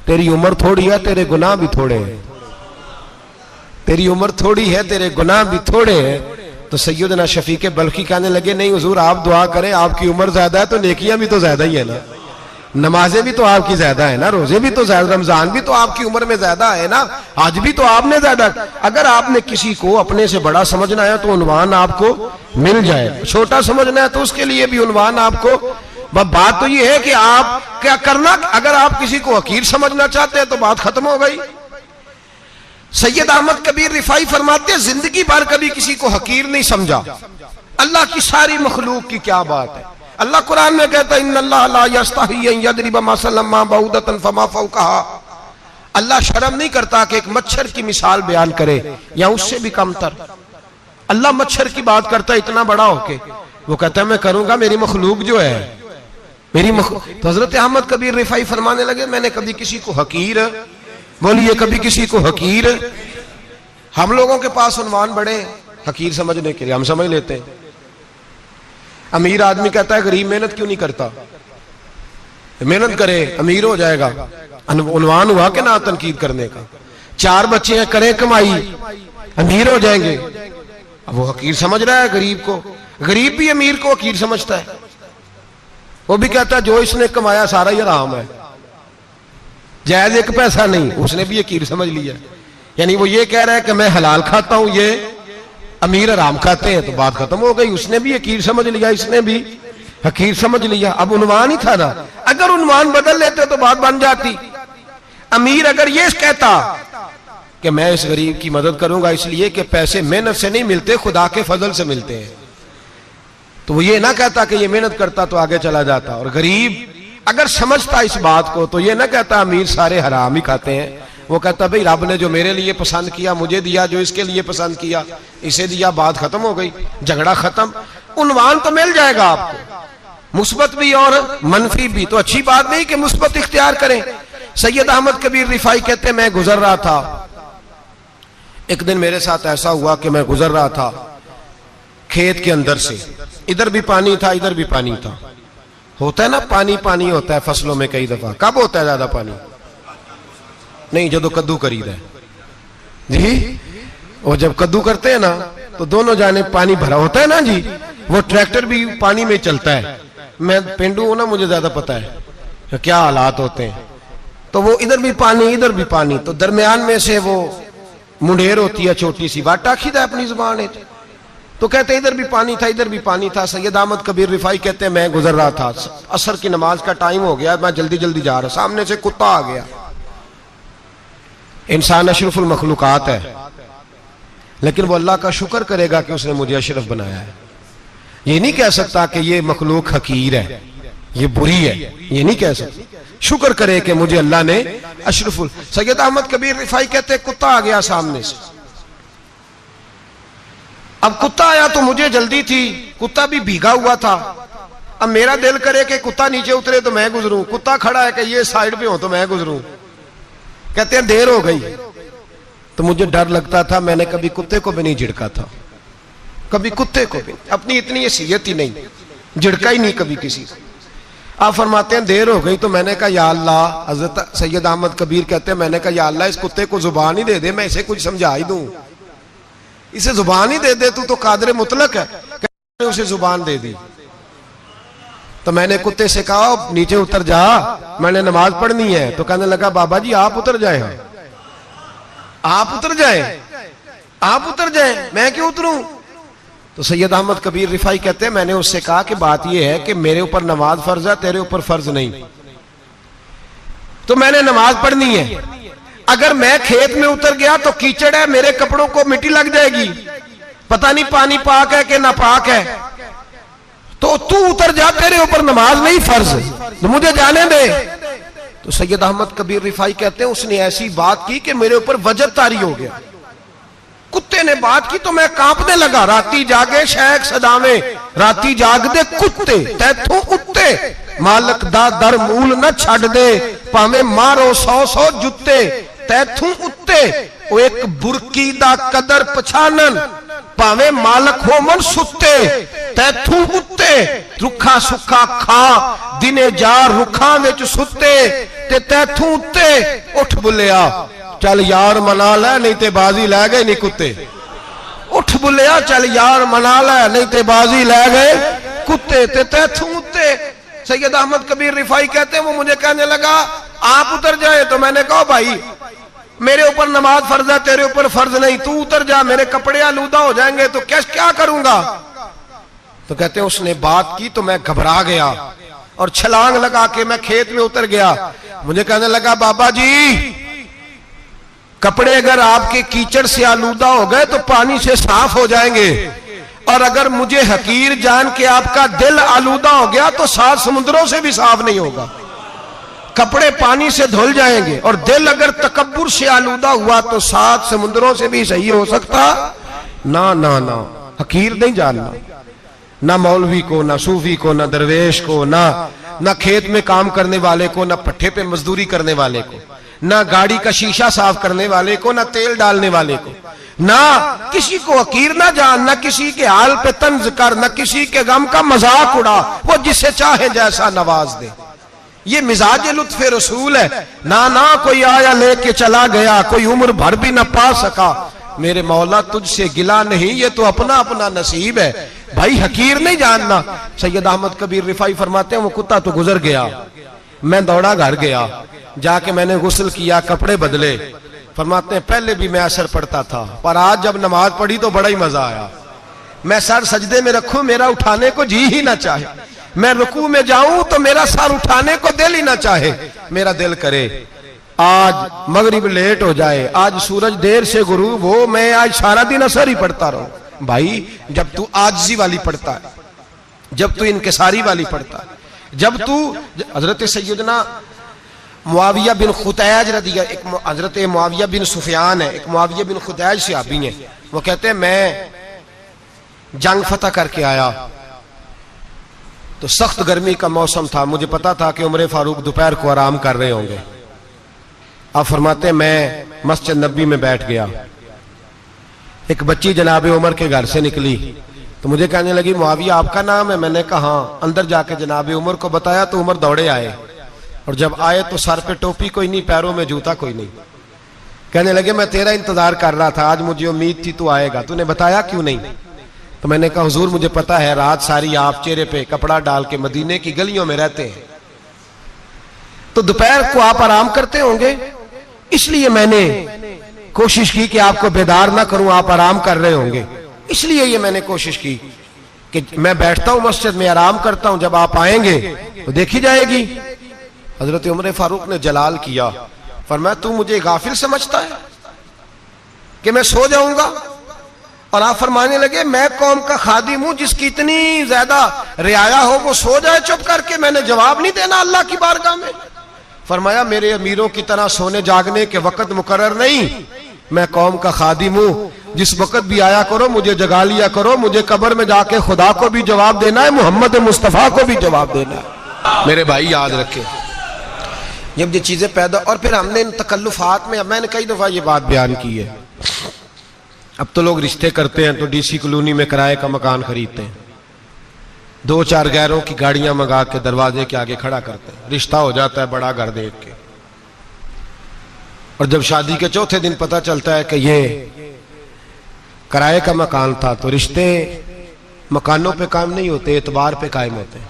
A: तेरी उम्र थोड़ी है, तेरे गुनाह भी थोड़े हैं, तेरी उम्र थोड़ी है, तेरे गुनाह भी थोड़े हैं। तो सैयदना शफीक बल्खी कहने लगे नहीं हुजूर आप दुआ करें, आपकी उम्र ज्यादा है तो नेकियां भी तो ज्यादा ही है ना, नमाजें भी तो आपकी ज्यादा है ना, रोजे भी तो ज्यादा, रमजान भी तो आपकी उम्र में ज्यादा है ना, आज भी तो आपने ज्यादा। अगर आपने किसी को अपने से बड़ा समझना है तो उन्वान आपको मिल जाए, छोटा समझना है तो उसके लिए भी उन्वान आपको। बात तो ये है कि आप क्या करना, अगर आप किसी को हकीर समझना चाहते हैं तो बात खत्म हो गई। सैयद अहमद कबीर रिफाई फरमाते हैं जिंदगी भर कभी किसी को हकीर नहीं समझा। अल्लाह की सारी मखलूक की क्या बात है। अल्लाह कुरान में कहता है इन्नल्लाह ला यस्तही अन यदरिब मसलन मा बऊदतन फमा फौकहा। अल्लाह शर्म नहीं करता कि एक मच्छर की मिसाल बयान करे या उससे भी कमतर। अल्लाह मच्छर की बात करता है इतना बड़ा होके, वो कहता है मैं करूंगा, मेरी मखलूक जो है मेरी तो हजरत अहमद कबीर रिफाई फरमाने लगे मैंने कभी किसी को हकीर, बोलिए कभी किसी को हकीर। हम लोगों के पास उन्वान बड़े हकीर समझने के लिए, हम समझ लेते हैं। अमीर आदमी कहता है गरीब मेहनत क्यों नहीं करता, मेहनत करे अमीर हो जाएगा। उन्वान हुआ कि ना तनकीद करने का। 4 बच्चे हैं, करें कमाई, अमीर हो जाएंगे। अब वो हकीर समझ रहा है गरीब को, गरीब भी अमीर को हकीर समझता है। वो भी कहता है जो इसने कमाया सारा ही हराम है, जायज एक पैसा नहीं, उसने भी हकीर समझ लिया। यानी वो ये कह रहा है कि मैं हलाल खाता हूं, ये अमीर हराम खाते हैं, तो बात खत्म हो गई। उसने भी हकीर समझ लिया, इसने भी हकीर समझ लिया। अब उन्वान ही था ना, अगर उन्वान बदल लेते तो बात बन जाती। अमीर अगर ये कहता कि मैं इस गरीब की मदद करूंगा इसलिए कि पैसे मेहनत से नहीं मिलते, खुदा के फजल से मिलते हैं, तो वो ये ना कहता कि ये मेहनत करता तो आगे चला जाता। और गरीब अगर समझता इस बात को तो ये ना कहता अमीर सारे हराम ही खाते हैं, वो कहता भाई रब ने जो मेरे लिए पसंद किया मुझे दिया, जो इसके लिए पसंद किया इसे दिया, बात खत्म हो गई, झगड़ा खत्म। उन्वान तो मिल जाएगा आपको, मुस्बत भी और मनफी भी। तो अच्छी बात नहीं कि मुस्बत इख्तियार करें। सैयद अहमद कबीर रिफाई कहते मैं गुजर रहा था, एक दिन मेरे साथ ऐसा हुआ कि मैं गुजर रहा था खेत के अंदर से, इधर भी पानी था इधर भी पानी था। होता है ना पानी पानी होता है फसलों में कई दफा। कब होता है ज्यादा पानी? नहीं, जो कद्दू करीद है जी, वो जब कद्दू करते हैं ना तो दोनों जाने पानी भरा होता है ना जी, वो ट्रैक्टर भी पानी में चलता है। मैं पेंडू हूं ना, मुझे ज्यादा पता है क्या हालात होते हैं। तो वो इधर भी पानी इधर भी पानी, तो दरमियान में से वो मुंडेर होती है छोटी सी, वाटा खीदा अपनी जुबान है। तो कहते इधर भी पानी था इधर भी पानी था। सैयद अहमद कबीर रिफाई कहते हैं मैं गुजर रहा था, असर की नमाज का टाइम हो गया, मैं जल्दी जल्दी जा रहा, सामने से कुत्ता आ गया। इंसान अशरफुल मखलूकात है, लेकिन वो अल्लाह का शुक्र करेगा कि उसने मुझे अशरफ बनाया है। ये नहीं कह सकता कि ये मखलूक हकीर है, ये बुरी है, ये नहीं कह सकता। शुक्र करे कि मुझे अल्लाह ने अशरफुल। सैयद अहमद कबीर रिफाई कहते कुत्ता आ गया सामने से। अब कुत्ता आया तो मुझे जल्दी थी, कुत्ता भी भीगा हुआ था। अब मेरा दिल करे कि कुत्ता नीचे उतरे तो मैं गुजरूं, कुत्ता खड़ा है कि ये साइड पे हो तो मैं गुजरूं। कहते हैं देर हो गई तो मुझे डर लगता था, मैंने कभी कुत्ते को भी नहीं झिड़का था, कभी कुत्ते को भी, अपनी इतनी हैसियत ही नहीं, झिड़का ही नहीं कभी किसी को। आप फरमाते हैं देर हो गई तो मैंने कहा या अल्लाह, हजरत सैयद अहमद कबीर कहते हैं मैंने कहा या अल्लाह इस कुत्ते को जुबान ही दे दे, मैं इसे कुछ समझा ही दूं, इसे जुबान ही दे दे, तू तो कादर मुतलक है। उसे जुबान दे दी। तो मैंने कुत्ते से कहा नीचे उतर जा, मैंने नमाज पढ़नी है। तो कहने लगा बाबा जी आप उतर जाए, आप उतर जाए, आप उतर जाए, मैं क्यों उतरूं? तो सैयद अहमद कबीर रिफाई कहते हैं मैंने उससे कहा कि बात यह है कि मेरे ऊपर नमाज फर्ज है, तेरे ऊपर फर्ज नहीं, तो मैंने नमाज पढ़नी है। अगर मैं खेत में उतर गया तो कीचड़ है, मेरे कपड़ों को मिट्टी लग जाएगी, पता नहीं पानी पाक है कि नापाक है, तो तू उतर जा, तेरे ऊपर नमाज नहीं फर्ज, तो मुझे जाने दे। तो सैयद अहमद कबीर रिफाई कहते हैं उसने ऐसी बात की कि मेरे ऊपर वजद तारी हो गया। कुत्ते ने बात की तो मैं कांपने लगा। राती जागे शेख सदावे, राती जाग दे कुत्ते, तैथों उत्ते मालक दा दर मूल न छड़ दे, भावे मारो 100 जुत्ते तैथों उत्ते। वो एक बुरकी दा कदर पछानन, भावे मालक हो मन सुत्ते तैथों उत्ते। रुखा सुखा खा दिने जा रुखा विच सुत्ते ते तैथों उत्ते। उठ बुलिया चल यार मना ले नहीं ते बाजी लै गए नहीं कुत्ते, उठ बुलिया चल यार मना ले नहीं ते बाजी लै गए कुत्ते ते तैथों उत्ते। सैयद अहमद कबीर रिफाई कहते हैं वो मुझे कहने लगा आप उतर जाए। तो मैंने कहा भाई मेरे ऊपर नमाज फर्ज है, तेरे ऊपर फर्ज नहीं, तू उतर जा, मेरे कपड़े आलूदा हो जाएंगे तो क्या करूंगा? तो कहते हैं उसने बात की तो मैं घबरा गया और छलांग लगा के मैं खेत में उतर गया। मुझे कहने लगा बाबा जी कपड़े अगर आपके कीचड़ से आलूदा हो गए तो पानी से साफ हो जाएंगे, और अगर मुझे हकीर जान के आपका दिल आलूदा हो गया तो 7 समुद्रों से भी साफ नहीं होगा। कपड़े पानी से धुल जाएंगे और दिल अगर तकब्बुर से आलूदा हुआ तो 7 समुद्रों से भी सही हो सकता ना। ना ना हकीर नहीं जानना, ना मौलवी को, ना सूफी को, ना दरवेश को, ना खेत में काम करने वाले को, ना पट्टे पे मजदूरी करने वाले को, ना गाड़ी का शीशा साफ करने वाले को, ना तेल डालने वाले को, ना किसी को हकीर ना जान, ना किसी के हाल पे तंज कर, ना किसी के गम का मजाक उड़ा, वो जिसे चाहे जैसा नवाज दे। ये मिजाज लुत्फ रसूल है। ना कोई आया लेके चला गया, कोई उम्र भर भी ना पा सका, मेरे मौला तुझसे गिला नहीं, ये तो अपना अपना नसीब है। भाई हकीर नहीं जानना। सैयद अहमद कबीर रिफाई फरमाते हैं वो कुत्ता तो गुजर गया, मैं दौड़ा घर गया, जाके मैंने गुस्ल किया, कपड़े बदले। फरमाते हैं पहले भी मैं असर पढ़ता था, पर आज जब नमाज पढ़ी तो बड़ा ही मजा आया। मैं सर सजदे में रखूं मेरा उठाने को जी ही ना चाहे, मैं रुकू में जाऊं तो मेरा सर उठाने को दिल ही ना चाहे। मेरा दिल करे आज मगरिब लेट हो जाए, आज सूरज देर से गुरूब हो, मैं आज सारा दिन असर ही पढ़ता रहूं। भाई जब तू आजिज़ी वाली पढ़ता है, जब तू इनकिसारी वाली पढ़ता है, जब तू हजरत सैयदना मुआविया बिन खुतैज रदिया, एक हजरत मुआविया बिन सुफियान है, एक मुआविया बिन खुतैज सहाबी हैं, वो कहते हैं मैं जंग फतह करके आया तो सख्त गर्मी का मौसम था, मुझे पता था कि उमर फारूक दोपहर को आराम कर रहे होंगे। आप फरमाते हैं मैं मस्जिद नबी में बैठ गया, एक बच्ची जनाब उमर के घर से निकली तो मुझे कहने लगी मुआविया आपका नाम है? मैंने कहा हाँ। अंदर जाके जनाब उमर को बताया तो उमर दौड़े आए, और जब आए तो सर पे टोपी कोई नहीं, पैरों में जूता कोई नहीं। कहने लगे मैं तेरा इंतजार कर रहा था, आज मुझे उम्मीद थी तू आएगा, तूने बताया क्यों नहीं? तो मैंने कहा हुजूर मुझे पता है रात सारी आप चेहरे पे कपड़ा डाल के मदीने की गलियों में रहते हैं, तो दोपहर को आप आराम करते होंगे, इसलिए मैंने कोशिश की कि आपको बेदार ना करूं, आप आराम कर रहे होंगे, इसलिए ये मैंने कोशिश की कि मैं बैठता हूं मस्जिद में आराम करता हूं, जब आप आएंगे तो देखी जाएगी। हजरत उमर फारूक ने जलाल किया, फरमाया तू मुझे गाफिल समझता है कि मैं सो जाऊंगा? और आप फरमाने लगे मैं कौम का खादिम हूं जिसकी इतनी ज्यादा रियाया हो वो सो जाए चुप करके, मैंने जवाब नहीं देना अल्लाह की बारगाह में? फरमाया मेरे अमीरों की तरह सोने जागने के वक्त मुकर्रर नहीं, मैं कौम का खादिम हूं, जिस वक्त भी आया करो मुझे जगा लिया करो, मुझे कब्र में जाके खुदा को भी जवाब देना है, मोहम्मद मुस्तफा को भी जवाब देना है। मेरे भाई याद रखें, जब ये चीजें पैदा, और फिर हमने इन तकल्लुफात में, मैंने कई दफा ये बात बयान की है, अब तो लोग रिश्ते करते हैं तो डीसी कॉलोनी में किराए का मकान खरीदते हैं, 2-4 गैरों की गाड़ियां मंगा के दरवाजे के आगे खड़ा करते हैं, रिश्ता हो जाता है बड़ा घर देख के, और जब शादी के चौथे दिन पता चलता है कि ये किराए का मकान था, तो रिश्ते मकानों पे कायम नहीं होते, एतबार पे कायम होते हैं।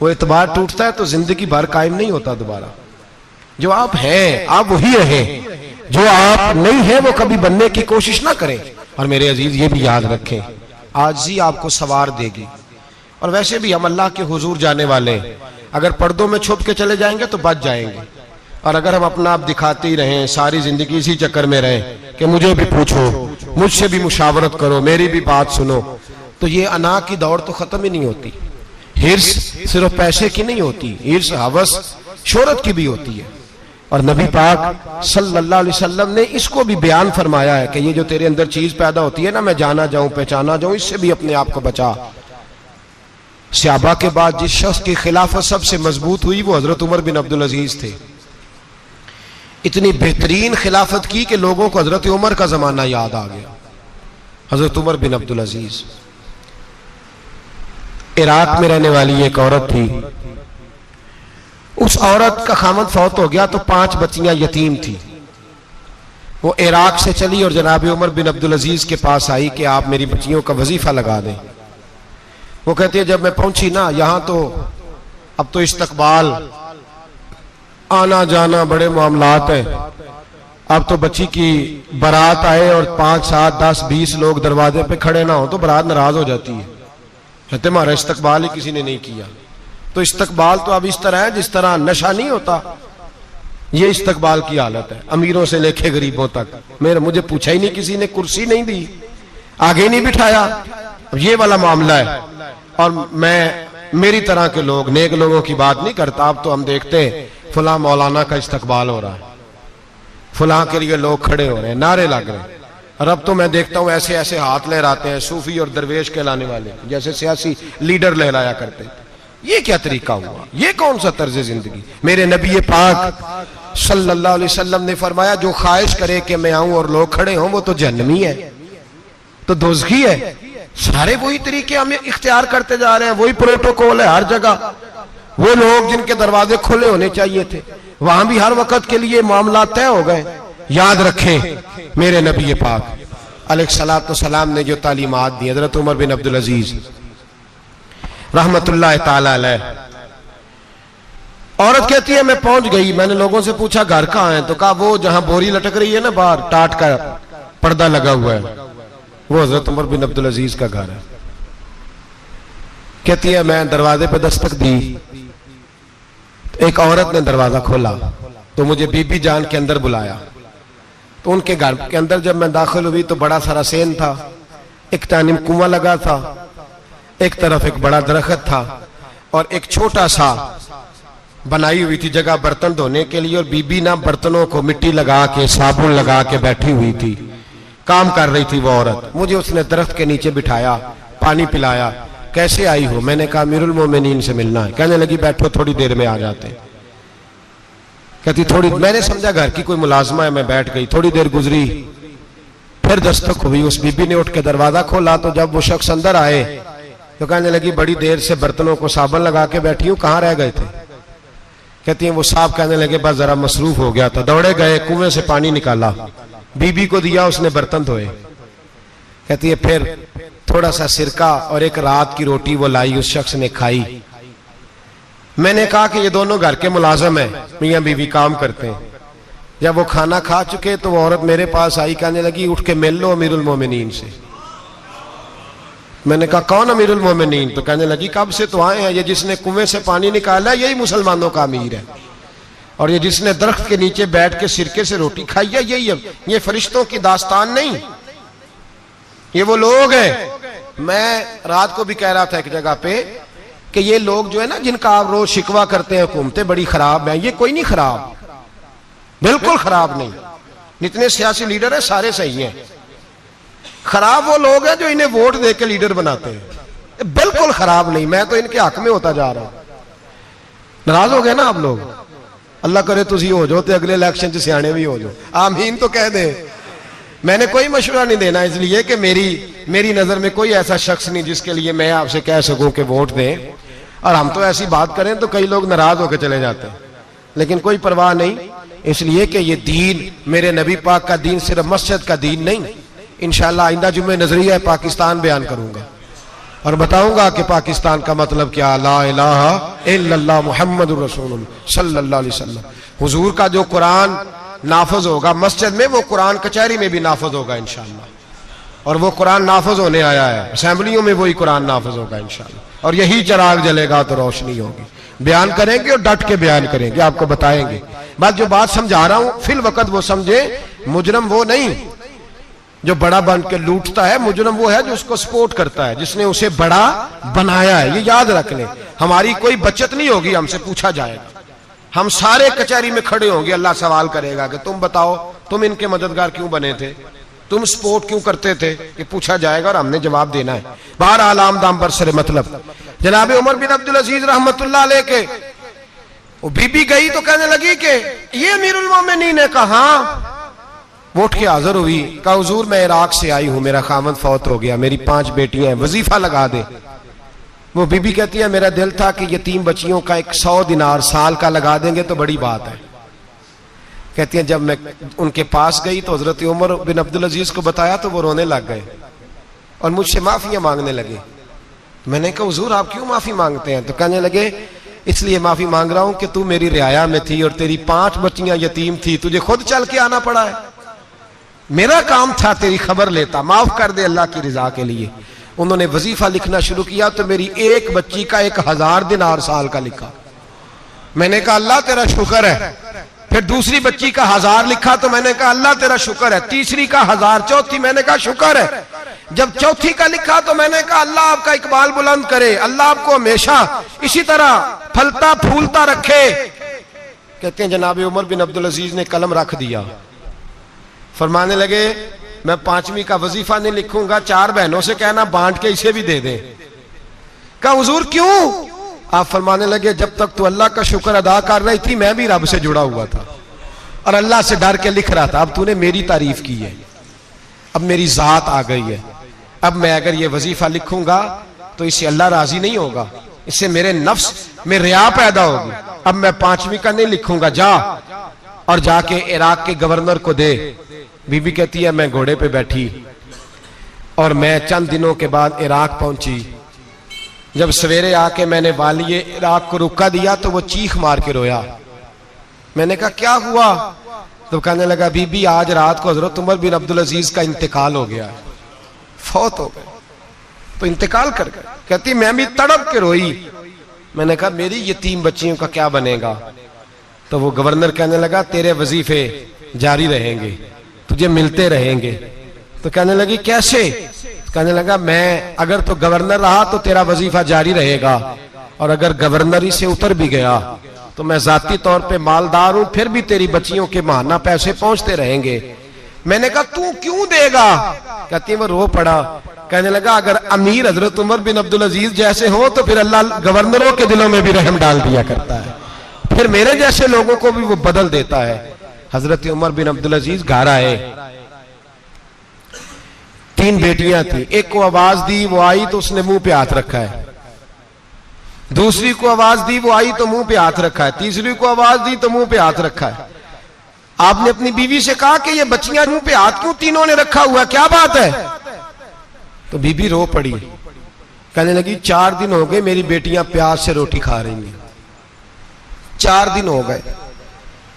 A: वो एतबार टूटता है तो जिंदगी भर कायम नहीं होता दोबारा। जो आप हैं आप वही रहें, जो आप नहीं है वो कभी बनने की कोशिश ना करें। और मेरे अजीज ये भी याद रखें, आजिज़ी आपको सवार देगी, और वैसे भी हम अल्लाह के हुजूर जाने वाले हैं, अगर पर्दों में छुप के चले जाएंगे तो बच जाएंगे, और अगर हम अपना आप दिखाते ही रहें, सारी जिंदगी इसी चक्कर में रहें कि मुझे भी पूछो, मुझसे भी मुशावरत करो, मेरी भी बात सुनो, तो ये अना की दौड़ तो खत्म ही नहीं होती। हिर्स सिर्फ पैसे की नहीं होती, हिर्स हवस शोहरत की भी होती है। और नबी पाक सल्लल्लाहु अलैहि वसल्लम ने इसको भी बयान फरमाया है कि ये जो तेरे अंदर चीज पैदा होती है ना, मैं जाना जाऊं पहचाना जाऊं, इससे भी अपने आप को बचा। सहाबा के बाद जिस शख्स की खिलाफत सबसे मजबूत हुई वो हजरत उमर बिन अब्दुल अजीज थे। इतनी बेहतरीन खिलाफत की कि लोगों को हजरत उमर का जमाना याद आ गया। हजरत उमर बिन अब्दुल अजीज, इराक में रहने वाली एक औरत थी, उस औरत का खामद फौत हो गया तो 5 बच्चियां यतीम थी। वो इराक से चली और जनाब उमर बिन अब्दुल अजीज के पास आई कि आप मेरी बच्चियों का वजीफा लगा दें। वो कहती है जब मैं पहुंची ना, यहां तो अब तो इस्तकबाल, आना जाना बड़े मामलात हैं, अब तो बच्ची की बारात आए और 5, 7, 10, 20 लोग दरवाजे पे खड़े ना हो तो बारात नाराज हो जाती है, कहते हमारा इस्तकबाल ही किसी ने नहीं किया। तो इस्तकबाल तो अब इस तरह है जिस तरह नशा नहीं होता, ये इस्तकबाल की हालत है, अमीरों से लेके गरीबों तक। मुझे पूछा ही नहीं किसी ने, कुर्सी नहीं दी, आगे नहीं बिठाया, ये वाला मामला है। और मैं मेरी तरह के लोग, नेक लोगों की बात नहीं करता। अब तो हम देखते हैं फुला मौलाना का इस्तकबाल हो रहा है, फुला के लिए लोग खड़े हो रहे हैं, नारे लग रहे हैं। और अब तो मैं देखता हूं ऐसे ऐसे हाथ लहराते हैं सूफी और दरवेश कहलाने वाले, जैसे सियासी लीडर लहराया करते हैं। ये क्या तरीका हुआ? ये कौन सा तर्ज जिंदगी? मेरे नबी पाक सल्लल्लाहु अलैहि वसल्लम ने फरमाया जो ख्वाहिश करे कि मैं आऊं और लोग खड़े हों वो तो जहन्नमी है, तो दोज़खी है। सारे वही तरीके हम इख्तियार करते जा रहे हैं, वही प्रोटोकॉल है हर जगह। वो लोग जिनके दरवाजे खुले होने चाहिए थे वहां भी हर वक्त के लिए मामला तय हो गए। याद रखें मेरे नबी पाक अलैहिस्सलातु वस्सलाम ने जो तालीमात दी, हजरत उमर बिन अब्दुल अजीज रहमतुल्लाह ताला अलैह। औरत कहती है मैं पहुंच गई, मैंने लोगों से पूछा घर कहां है, तो कहा वो जहां बोरी लटक रही है ना बाहर, टाट का पर्दा लगा हुआ है, वो हजरत उमर बिन अब्दुल अजीज का घर है। कहती है मैं दरवाजे पे दस्तक दी, एक औरत ने दरवाजा खोला तो मुझे बीबी जान के अंदर बुलाया। तो उनके घर के अंदर जब मैं दाखिल हुई तो बड़ा सारा सेन था, एक तानिम कुआं लगा था, एक तरफ एक बड़ा दरख्त था और एक छोटा सा बनाई हुई थी जगह बर्तन धोने के लिए। और बीबी ना बर्तनों को मिट्टी लगा के साबुन लगा के बैठी हुई थी, काम कर रही थी वो औरत। मुझे उसने दरख्त के नीचे बिठाया, पानी पिलाया। कैसे आई हो? मैंने कहा अमीरुल मोमिनीन से मिलना है। कहने लगी बैठो थोड़ी देर में आ जाते। कहती थोड़ी, मैंने समझा घर की कोई मुलाजमा है, मैं बैठ गई। थोड़ी देर गुजरी, फिर दस्तक हुई, उस बीबी ने उठ के दरवाजा खोला। तो जब वो शख्स अंदर आए तो कहने लगी बड़ी देर से बर्तनों को साबुन लगा के बैठी हूं, कहां रह गए थे? कहती हैं वो साहब कहने लगे बस जरा मसरूफ हो गया था, दौड़े गए, कुएं से पानी निकाला, बीबी को दिया, उसने बर्तन धोए। कहती है फिर थोड़ा सा सिरका और एक रात की रोटी वो लाई, उस शख्स ने खाई। मैंने कहा कि ये दोनों घर के मुलाजम हैं, मियां बीवी काम करते हैं। जब वो खाना खा चुके तो वो औरत मेरे पास आई, कहने लगी उठ के मिल लो अमीरुल मोमिनीन से। मैंने कहा कौन अमीरुल मोमिनीन? तो कहने लगी कब से तो आए हैं, ये जिसने कुएं से पानी निकाला यही मुसलमानों का अमीर है, और ये जिसने दरख्त के नीचे बैठ के सिरके से रोटी खाई है यही है। ये फरिश्तों की दास्तान नहीं, ये वो लोग हैं। मैं रात को भी कह रहा था एक जगह पे कि ये लोग जो है ना, जिनका आप रोज शिकवा करते हैं हुकूमतें बड़ी खराब हैं, ये कोई नहीं खराब, बिल्कुल खराब नहीं। जितने सियासी लीडर हैं सारे सही हैं। खराब वो लोग हैं जो इन्हें वोट दे के लीडर बनाते हैं, बिल्कुल खराब नहीं। मैं तो इनके हक में होता जा रहा हूं। नाराज हो गए ना आप लोग? अल्लाह करे तुझी हो जाओ तो अगले इलेक्शन च सियाने भी हो जाओ, आमीन तो कह दे। मैंने कोई मशवरा नहीं देना, इसलिए कि मेरी नजर में कोई ऐसा शख्स नहीं जिसके लिए मैं आपसे कह सकूं कि वोट दें। और हम तो ऐसी बात करें तो कई लोग नाराज होकर चले जाते हैं, लेकिन कोई परवाह नहीं, इसलिए कि ये दीन मेरे नबी पाक का दीन सिर्फ मस्जिद का दीन नहीं। इंशाअल्लाह आइंदा जुम्मे नजरिया पाकिस्तान बयान करूंगा और बताऊंगा कि पाकिस्तान का मतलब क्या, ला इलाहा इल्लल्लाह मुहम्मदुर रसूलुल्लाह सल्लल्लाहु अलैहि वसल्लम। हुजूर का जो कुरान नाफज होगा मस्जिद में, वो कुरान कचहरी में भी नाफज होगा इंशाअल्लाह। और वो कुरान नाफज होने आया है, असेंबलियों में वही कुरान नाफज होगा इंशाअल्लाह। और यही चिराग जलेगा तो रोशनी होगी। बयान करेंगे और डट के बयान करेंगे, आपको बताएंगे। जो बात समझा रहा हूं फिल वक्त वो समझे, मुजरम वो नहीं जो बड़ा बन के लूटता है, मुजरम वो है जो उसको सपोर्ट करता है, जिसने उसे बड़ा बनाया है। ये याद रख लें, हमारी कोई बचत नहीं होगी, हमसे पूछा जाएगा। हम सारे कचहरी में खड़े होंगे, अल्लाह सवाल करेगा कि तुम बताओ तुम इनके मददगार क्यों बने थे, तुम सपोर्ट क्यों करते थे, ये पूछा जाएगा और हमने जवाब देना है। बहरहाल आम दाम बरसरे मतलब जनाब उमर बिन अब्दुल अजीज रहमतुल्लाह अलैह के वो बीबी गई तो कहने लगी कि ये अमीरुल मोमिनीन ने कहा, वोट के हाजिर हुई, कहा हुजूर मैं इराक से आई हूं, मेरा खामद फौत हो गया, मेरी 5 बेटियां हैं, वजीफा लगा दे। वो बीबी कहती है मेरा दिल था कि यतीम बच्चियों का 100 दिनार साल का लगा देंगे तो बड़ी बात है। कहती है जब मैं उनके पास गई तो हजरत उमर बिन अब्दुल अजीज को बताया तो वो रोने लग गए और मुझसे माफियां मांगने लगे। मैंने कहा हुजूर आप क्यों माफी मांगते हैं? तो कहने लगे इसलिए माफी मांग रहा हूं कि तू मेरी रियाया में थी और तेरी 5 बच्चियां यतीम थी, तुझे खुद चल के आना पड़ा है। मेरा काम था तेरी खबर लेता, माफ कर दे अल्लाह की रिजा के लिए। उन्होंने वजीफा लिखना शुरू किया तो मेरी एक बच्ची का 1000 दिनार साल का लिखा। मैंने कहा अल्लाह तेरा शुक्र है। फिर दूसरी बच्ची का 1000 लिखा तो मैंने कहा अल्लाह तेरा शुक्र है। तीसरी का 1000, चौथी मैंने कहा शुक्र है। जब चौथी का लिखा तो मैंने कहा अल्लाह आपका इकबाल बुलंद करे, अल्लाह आपको हमेशा इसी तरह फलता फूलता रखे। कहते हैं जनाब उमर बिन अब्दुल अजीज ने कलम रख दिया, फरमाने लगे मैं 5वीं का वजीफा नहीं लिखूंगा, 4 बहनों से कहना बांट के इसे भी दे दें। कहा हुजूर क्यों? आप फरमाने लगे जब तक तू अल्लाह का शुक्र अदा कर रही थी मैं भी रब से जुड़ा हुआ था और अल्लाह से डर के लिख रहा था। अब तूने मेरी तारीफ की है, अब मेरी जात आ गई है, अब मैं अगर ये वजीफा लिखूंगा तो इससे अल्लाह राजी नहीं होगा, इससे मेरे नफ्स में रिया पैदा होगी। अब मैं 5वीं का नहीं लिखूंगा, जा और जाके इराक के गवर्नर को दे। बीबी कहती है मैं घोड़े पे बैठी और मैं चंद दिनों के बाद इराक पहुंची। जब सवेरे आके मैंने वालिए इराक को रुका दिया तो वो चीख मार के रोया। मैंने कहा क्या हुआ? तो कहने लगा बीबी आज रात को हजरत उमर बिन अब्दुल अजीज का इंतकाल हो गया, फौत हो गए, तो इंतकाल कर गए। कहती मैं भी तड़प के रोई। मैंने कहा मेरी यतीम बच्चियों का क्या बनेगा? तो वो गवर्नर कहने लगा तेरे वजीफे जारी रहेंगे, तुझे मिलते रहेंगे। तो कहने लगी कैसे? कहने लगा मैं अगर तो गवर्नर रहा तो तेरा वजीफा जारी रहेगा और अगर गवर्नरी से उतर भी गया तो मैं जाती तौर पे मालदार हूं, फिर भी तेरी बच्चियों के माहाना पैसे पहुंचते रहेंगे। मैंने कहा तू क्यों देगा? कहती वो रो पड़ा। कहने लगा अगर अमीर हजरत उमर बिन अब्दुल अजीज जैसे हो तो फिर अल्लाह गवर्नरों के दिलों में भी रहम डाल दिया करता है, फिर मेरे जैसे लोगों को भी वो बदल देता है। हजरत उमर बिन अब्दुल अजीज घर आए, 3 बेटियां थी, एक को आवाज दी, वो आई तो उसने मुंह पे हाथ रखा है। दूसरी को आवाज दी, वो आई तो मुंह पे हाथ रखा है। तीसरी को आवाज दी तो मुंह पे हाथ रखा है। आपने अपनी बीवी से कहा कि ये बच्चियां मुंह पे हाथ क्यों तीनों ने रखा हुआ, क्या बात है? तो बीबी रो पड़ी, कहने लगी 4 दिन हो गए मेरी बेटियां प्यास से रोटी खा रही हैं। 4 दिन हो गए,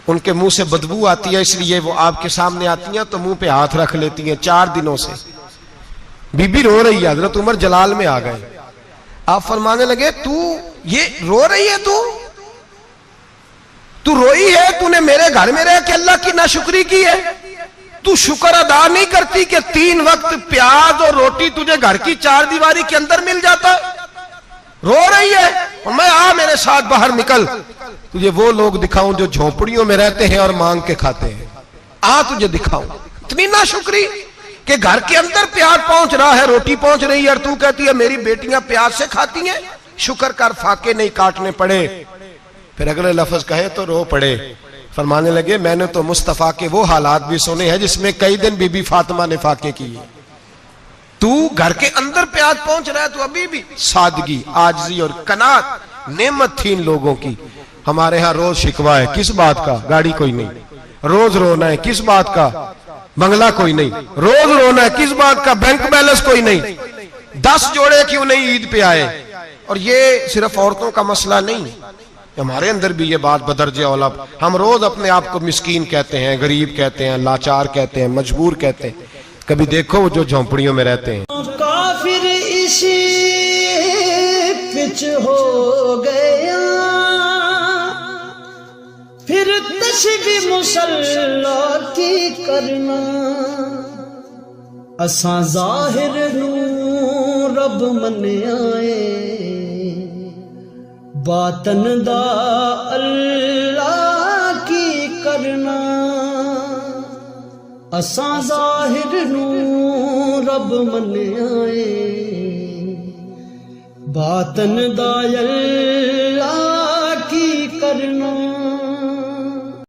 A: उनके मुंह से बदबू आती है, इसलिए वो आपके सामने आती हैं तो मुंह पे हाथ रख लेती हैं 4 दिनों से। बीबी रो रही है, हजरत उमर जलाल में आ गए। आप फरमाने लगे, तू ये रो रही है, तू रोई है, तूने मेरे घर में रह के अल्लाह की नाशुक्री की है, तू शुक्र अदा नहीं करती कि 3 वक्त प्याज और रोटी तुझे घर की 4 दीवारी के अंदर मिल जाता? रो रही है। और मैं, आ मेरे साथ बाहर निकल, तुझे वो लोग दिखाऊं जो झोपड़ियों में रहते हैं और मांग के खाते हैं। आ तुझे दिखाऊं। इतनी नाशुक्री कि घर के अंदर प्याज पहुंच रहा है, रोटी पहुंच रही है, और तू कहती है मेरी बेटियां प्याज से खाती हैं, शुक्र कर फाके नहीं काटने पड़े। फिर अगले लफ्ज कहे तो रो पड़े। फरमाने लगे, मैंने तो मुस्तफा के वो हालात भी सुने हैं जिसमें कई दिन बीबी फातिमा ने फाके किए। तू घर के अंदर प्याज पहुंच रहा है, तो अभी भी सादगी, आजिज़ी और कनात नेमत थी इन लोगों की। हमारे यहां रोज शिकवा है, किस बात का? गाड़ी कोई नहीं। रोज रोना है, किस बात का? बंगला कोई नहीं। रोज रोना है, किस बात का? बैंक बैलेंस कोई नहीं। 10 जोड़े क्यों नहीं ईद पे आए? और ये सिर्फ औरतों का मसला नहीं, हमारे अंदर भी ये बात बदर्जे औला। हम रोज अपने आप को मिस्कीन कहते हैं, गरीब कहते हैं, लाचार कहते हैं, मजबूर कहते हैं। कभी देखो वो जो झोंपड़ियों में रहते हैं।
B: काफिर इसी पिच हो गया, फिर तशबी मुसल्ला की करना, असा जाहिर नूं रब मन आए, बातन दा अल्लाह की करना, असा जाहिर नूं रब मन आए, बातन दा अल्लाह की करना।